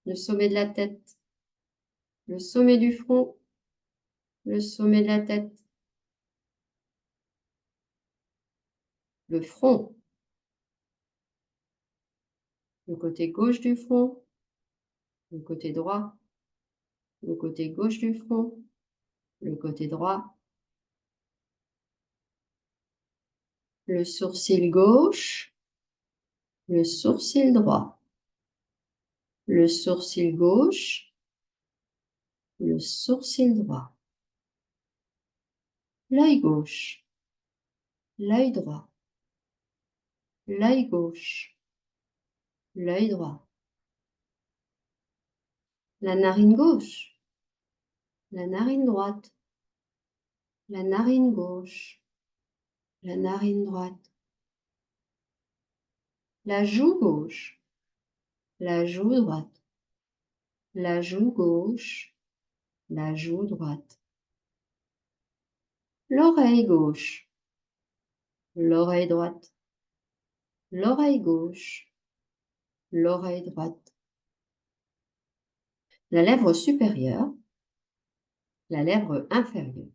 le sommet de la tête, le sommet du front, le sommet de la tête, le front, le côté gauche du front, le côté droit, le côté gauche du front, le côté droit, le sourcil gauche, le sourcil droit, le sourcil gauche, le sourcil droit, l'œil gauche, l'œil droit, l'œil gauche, l'œil droit, la narine gauche, la narine droite, la narine gauche, la narine droite, la joue gauche, la joue droite, la joue gauche, la joue droite, l'oreille gauche, l'oreille droite, l'oreille gauche, l'oreille droite, la lèvre supérieure, la lèvre inférieure,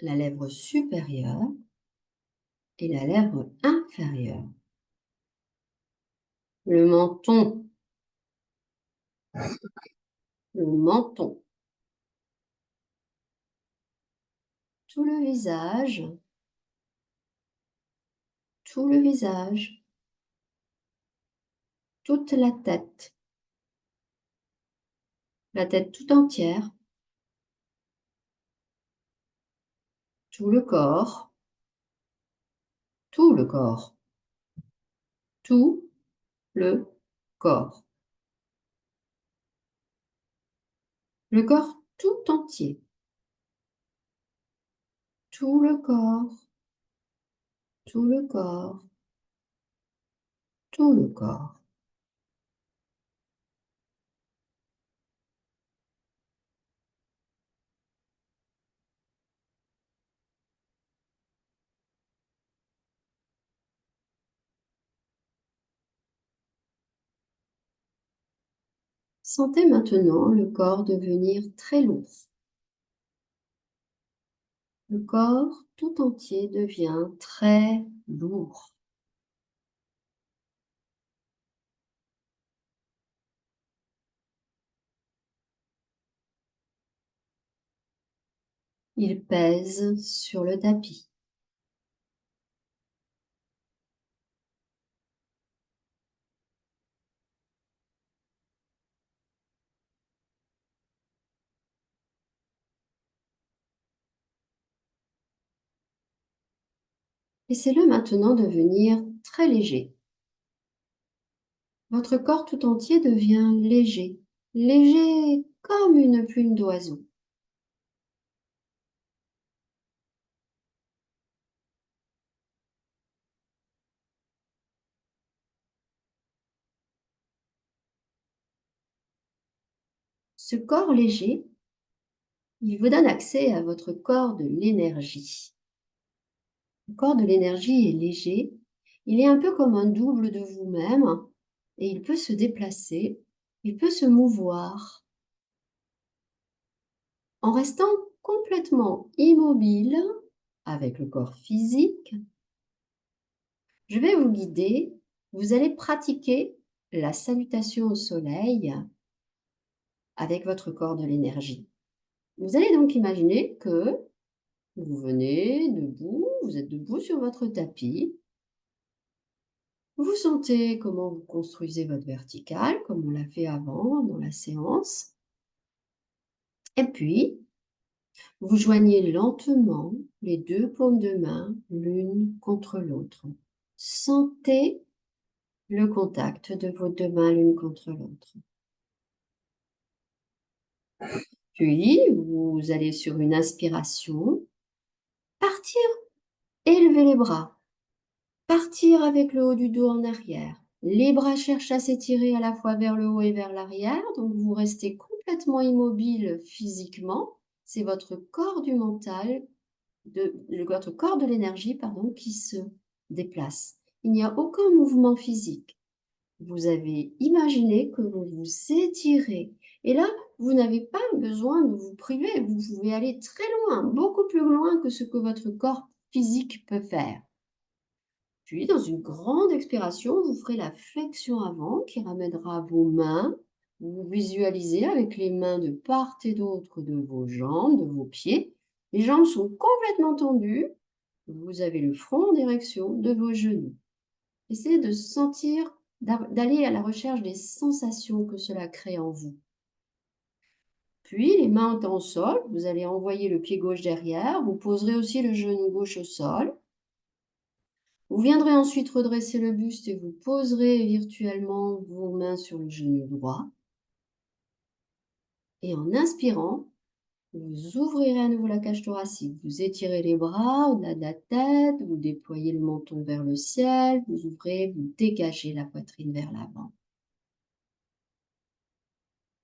la lèvre supérieure et la lèvre inférieure, le menton, le menton, tout le visage, tout le visage, toute la tête tout entière, tout le corps, tout le corps, tout le corps, le corps tout entier, tout le corps, tout le corps, tout le corps. Sentez maintenant le corps devenir très lourd. Le corps tout entier devient très lourd. Il pèse sur le tapis. Laissez-le maintenant devenir très léger. Votre corps tout entier devient léger, léger comme une plume d'oiseau. Ce corps léger, il vous donne accès à votre corps de l'énergie. Le corps de l'énergie est léger, il est un peu comme un double de vous-même et il peut se déplacer, il peut se mouvoir. En restant complètement immobile avec le corps physique, je vais vous guider. Vous allez pratiquer la salutation au soleil avec votre corps de l'énergie. Vous allez donc imaginer que vous venez debout, vous êtes debout sur votre tapis. Vous sentez comment vous construisez votre verticale, comme on l'a fait avant dans la séance. Et puis, vous joignez lentement les deux paumes de main l'une contre l'autre. Sentez le contact de vos deux mains l'une contre l'autre. Puis, vous allez sur une inspiration, partir, élever les bras, partir avec le haut du dos en arrière. Les bras cherchent à s'étirer à la fois vers le haut et vers l'arrière, donc vous restez complètement immobile physiquement. C'est votre corps du mental, votre corps de l'énergie, pardon, qui se déplace. Il n'y a aucun mouvement physique. Vous avez imaginé que vous vous étirez. Et là, vous n'avez pas besoin de vous priver. Vous pouvez aller très loin, beaucoup plus loin que ce que votre corps physique peut faire. Puis, dans une grande expiration, vous ferez la flexion avant qui ramènera vos mains. Vous visualisez avec les mains de part et d'autre de vos jambes, de vos pieds. Les jambes sont complètement tendues. Vous avez le front en direction de vos genoux. Essayez de sentir, d'aller à la recherche des sensations que cela crée en vous. Puis, les mains en sol, vous allez envoyer le pied gauche derrière. Vous poserez aussi le genou gauche au sol. Vous viendrez ensuite redresser le buste et vous poserez virtuellement vos mains sur le genou droit. Et en inspirant, vous ouvrirez à nouveau la cage thoracique. Vous étirez les bras au-delà de la tête, vous déployez le menton vers le ciel, vous ouvrez, vous dégagez la poitrine vers l'avant.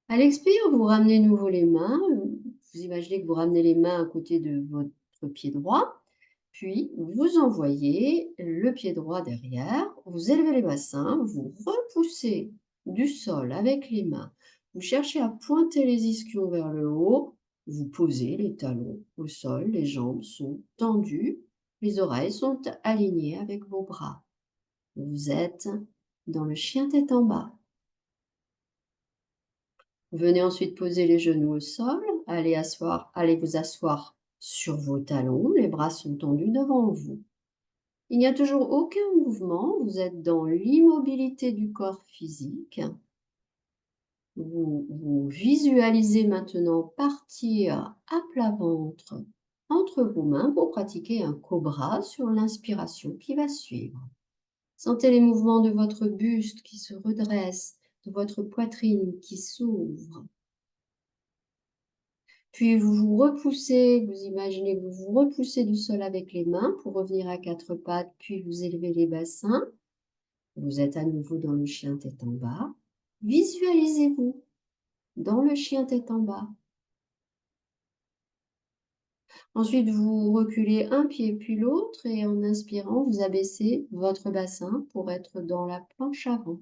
À l'expire, vous ramenez de nouveau les mains. Vous imaginez que vous ramenez les mains à côté de votre pied droit. Puis, vous envoyez le pied droit derrière. Vous élevez les bassins. Vous repoussez du sol avec les mains. Vous cherchez à pointer les ischions vers le haut. Vous posez les talons au sol. Les jambes sont tendues. Les oreilles sont alignées avec vos bras. Vous êtes dans le chien tête en bas. Vous venez ensuite poser les genoux au sol, allez vous asseoir sur vos talons, les bras sont tendus devant vous. Il n'y a toujours aucun mouvement, vous êtes dans l'immobilité du corps physique. Vous visualisez maintenant partir à plat ventre entre vos mains pour pratiquer un cobra sur l'inspiration qui va suivre. Sentez les mouvements de votre buste qui se redresse, de votre poitrine qui s'ouvre. Puis vous vous repoussez, vous imaginez que vous vous repoussez du sol avec les mains pour revenir à quatre pattes, puis vous élevez les bassins. Vous êtes à nouveau dans le chien tête en bas. Visualisez-vous dans le chien tête en bas. Ensuite, vous reculez un pied puis l'autre et en inspirant, vous abaissez votre bassin pour être dans la planche avant.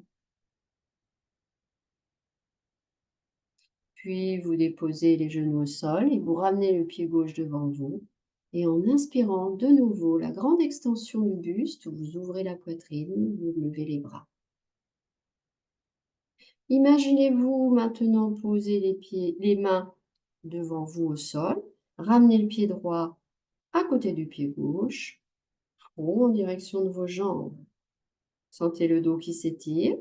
Puis vous déposez les genoux au sol et vous ramenez le pied gauche devant vous. Et en inspirant de nouveau la grande extension du buste, vous ouvrez la poitrine, vous levez les bras. Imaginez-vous maintenant poser les mains devant vous au sol, ramenez le pied droit à côté du pied gauche, front en direction de vos jambes. Sentez le dos qui s'étire.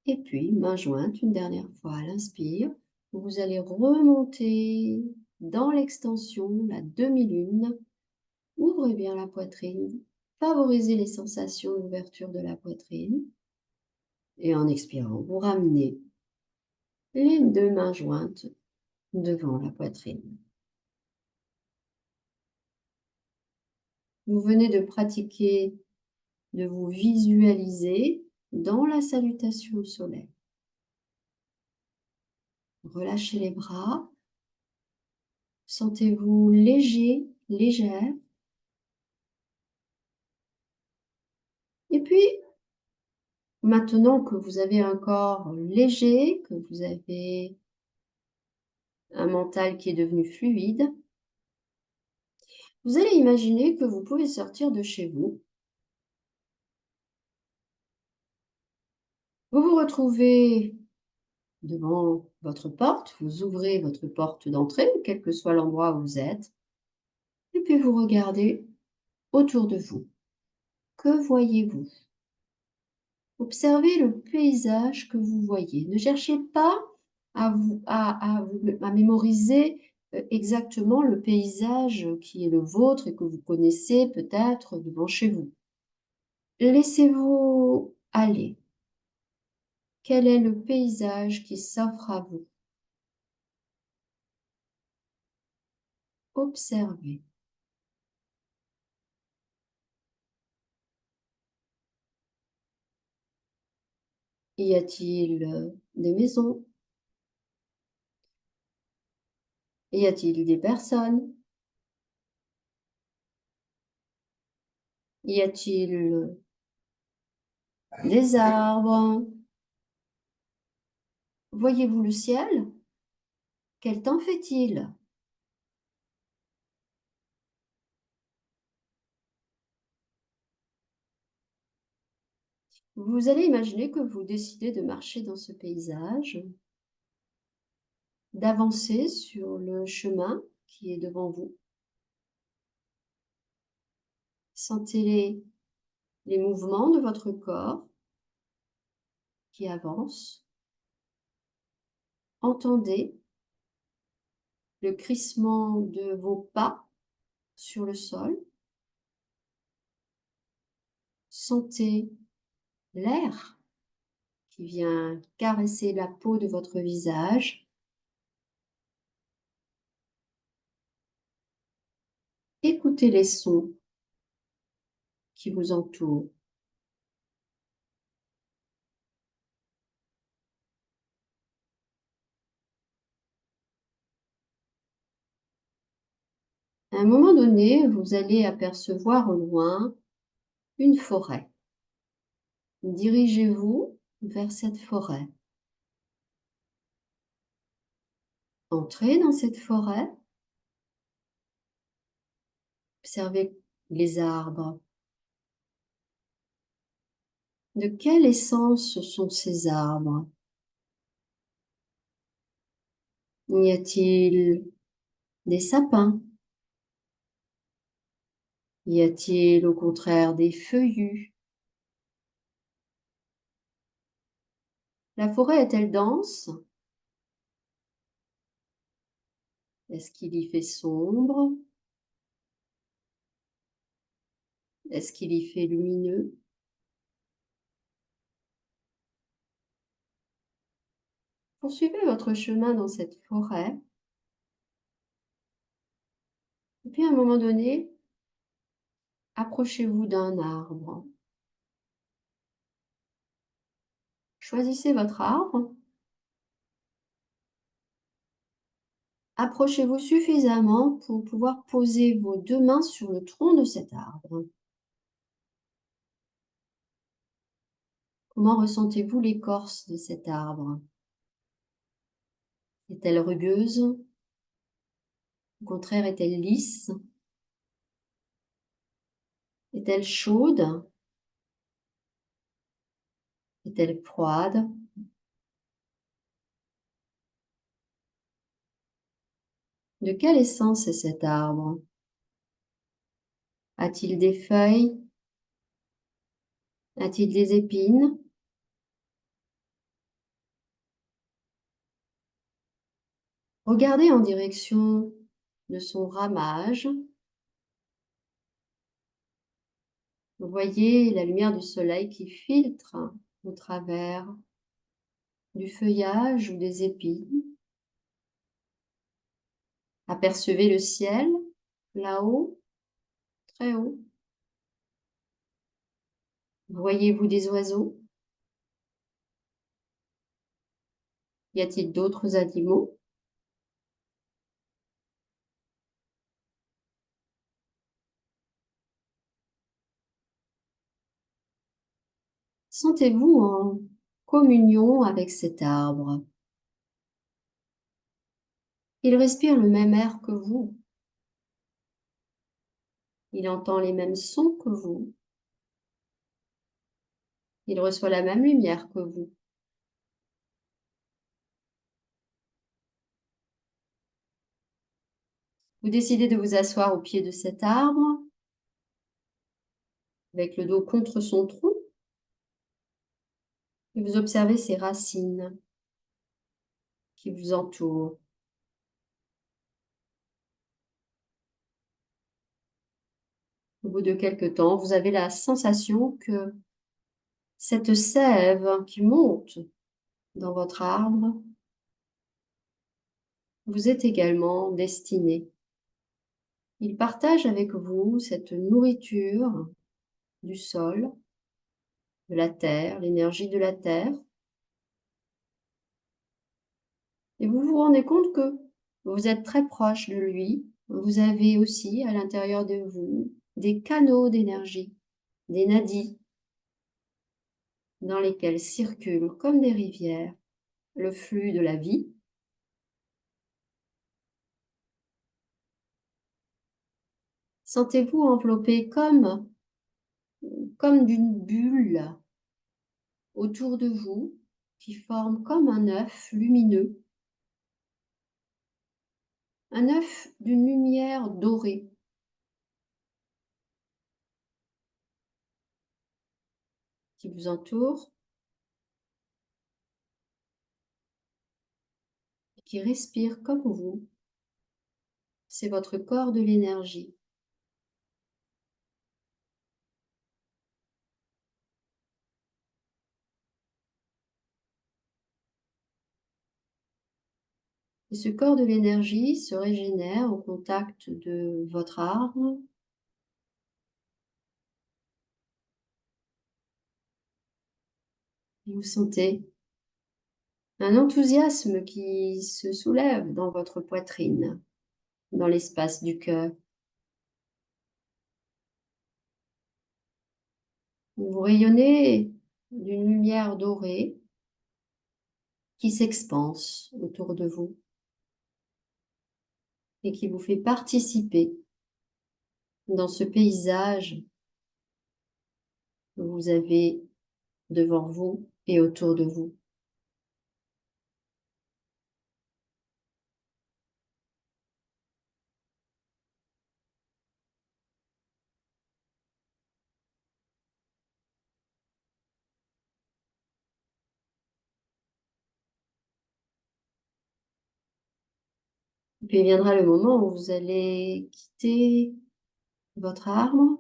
Et puis, main jointe une dernière fois à l'inspire. Vous allez remonter dans l'extension, la demi-lune. Ouvrez bien la poitrine. Favorisez les sensations d'ouverture de la poitrine. Et en expirant, vous ramenez les deux mains jointes devant la poitrine. Vous venez de pratiquer, de vous visualiser dans la salutation au soleil. Relâchez les bras. Sentez-vous léger, légère. Et puis, maintenant que vous avez un corps léger, que vous avez un mental qui est devenu fluide, vous allez imaginer que vous pouvez sortir de chez vous. Vous vous retrouvez devant votre porte, vous ouvrez votre porte d'entrée, quel que soit l'endroit où vous êtes, et puis vous regardez autour de vous. Que voyez-vous? Observez le paysage que vous voyez. Ne cherchez pas à mémoriser exactement le paysage qui est le vôtre et que vous connaissez peut-être devant chez vous. Laissez-vous aller. Quel est le paysage qui s'offre à vous? observez. Y a-t-il des maisons? Y a-t-il des personnes? Y a-t-il des arbres? Voyez-vous le ciel? Quel temps fait-il? Vous allez imaginer que vous décidez de marcher dans ce paysage, d'avancer sur le chemin qui est devant vous. Sentez les mouvements de votre corps qui avance. Entendez le crissement de vos pas sur le sol. Sentez l'air qui vient caresser la peau de votre visage. Écoutez les sons qui vous entourent. À un moment donné, vous allez apercevoir au loin une forêt. Dirigez-vous vers cette forêt. Entrez dans cette forêt. Observez les arbres. De quelle essence sont ces arbres? Y a-t-il des sapins? Y a-t-il au contraire des feuillus? La forêt est-elle dense? Est-ce qu'il y fait sombre? Est-ce qu'il y fait lumineux? Poursuivez votre chemin dans cette forêt. Et puis à un moment donné, approchez-vous d'un arbre. Choisissez votre arbre. Approchez-vous suffisamment pour pouvoir poser vos deux mains sur le tronc de cet arbre. Comment ressentez-vous l'écorce de cet arbre? Est-elle rugueuse? Au contraire, est-elle lisse? Est-elle chaude? Est-elle froide? De quelle essence est cet arbre? A-t-il des feuilles? A-t-il des épines? Regardez en direction de son ramage. Vous voyez la lumière du soleil qui filtre au travers du feuillage ou des épines. Apercevez le ciel, là-haut, très haut. Voyez-vous des oiseaux? Y a-t-il d'autres animaux? Sentez-vous en communion avec cet arbre. Il respire le même air que vous. Il entend les mêmes sons que vous. Il reçoit la même lumière que vous. Vous décidez de vous asseoir au pied de cet arbre, avec le dos contre son tronc, et vous observez ses racines qui vous entourent. Au bout de quelque temps, vous avez la sensation que cette sève qui monte dans votre arbre vous est également destinée. Il partage avec vous cette nourriture du sol, de la terre, l'énergie de la terre. Et vous vous rendez compte que vous êtes très proche de lui. Vous avez aussi à l'intérieur de vous des canaux d'énergie, des nadis, dans lesquels circule comme des rivières le flux de la vie. Sentez-vous enveloppé comme d'une bulle autour de vous qui forme comme un œuf lumineux, un œuf d'une lumière dorée. Qui vous entoure, qui respire comme vous. C'est votre corps de l'énergie. Et ce corps de l'énergie se régénère au contact de votre arbre. Et vous sentez un enthousiasme qui se soulève dans votre poitrine, dans l'espace du cœur. Vous rayonnez d'une lumière dorée qui s'expanse autour de vous et qui vous fait participer dans ce paysage que vous avez devant vous et autour de vous. Puis viendra le moment où vous allez quitter votre arbre,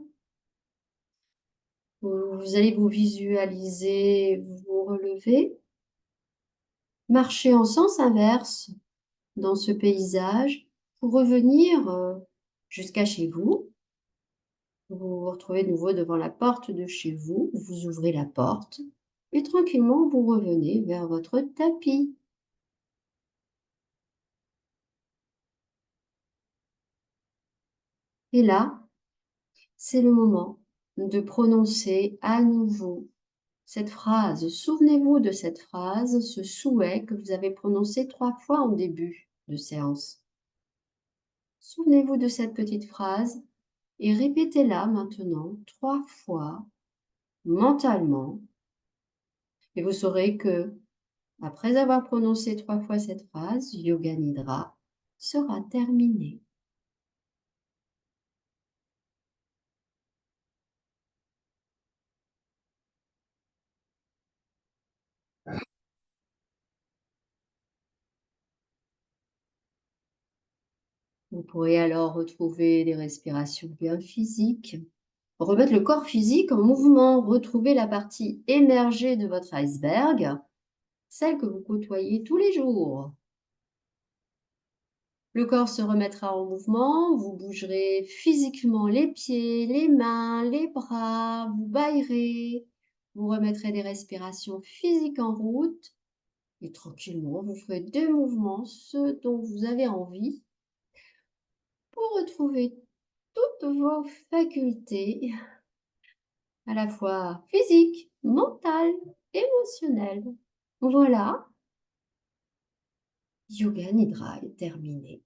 où vous allez vous visualiser, vous relever, marcher en sens inverse dans ce paysage pour revenir jusqu'à chez vous. Vous vous retrouvez de nouveau devant la porte de chez vous, vous ouvrez la porte et tranquillement vous revenez vers votre tapis. Et là, c'est le moment de prononcer à nouveau cette phrase. Souvenez-vous de cette phrase, ce souhait que vous avez prononcé 3 fois en début de séance. Souvenez-vous de cette petite phrase et répétez-la maintenant 3 fois mentalement. Et vous saurez que, après avoir prononcé 3 fois cette phrase, Yoga Nidra sera terminé. Vous pourrez alors retrouver des respirations bien physiques, remettre le corps physique en mouvement, retrouver la partie émergée de votre iceberg, celle que vous côtoyez tous les jours. Le corps se remettra en mouvement, vous bougerez physiquement les pieds, les mains, les bras, vous bâillerez, vous remettrez des respirations physiques en route et tranquillement, vous ferez des mouvements, ceux dont vous avez envie, pour retrouver toutes vos facultés, à la fois physiques, mentales, émotionnelles. Voilà, Yoga Nidra est terminé.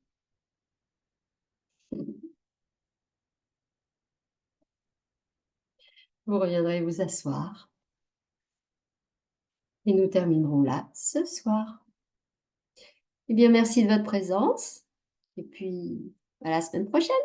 Vous reviendrez vous asseoir et nous terminerons là ce soir. Eh bien, merci de votre présence et puis à la semaine prochaine.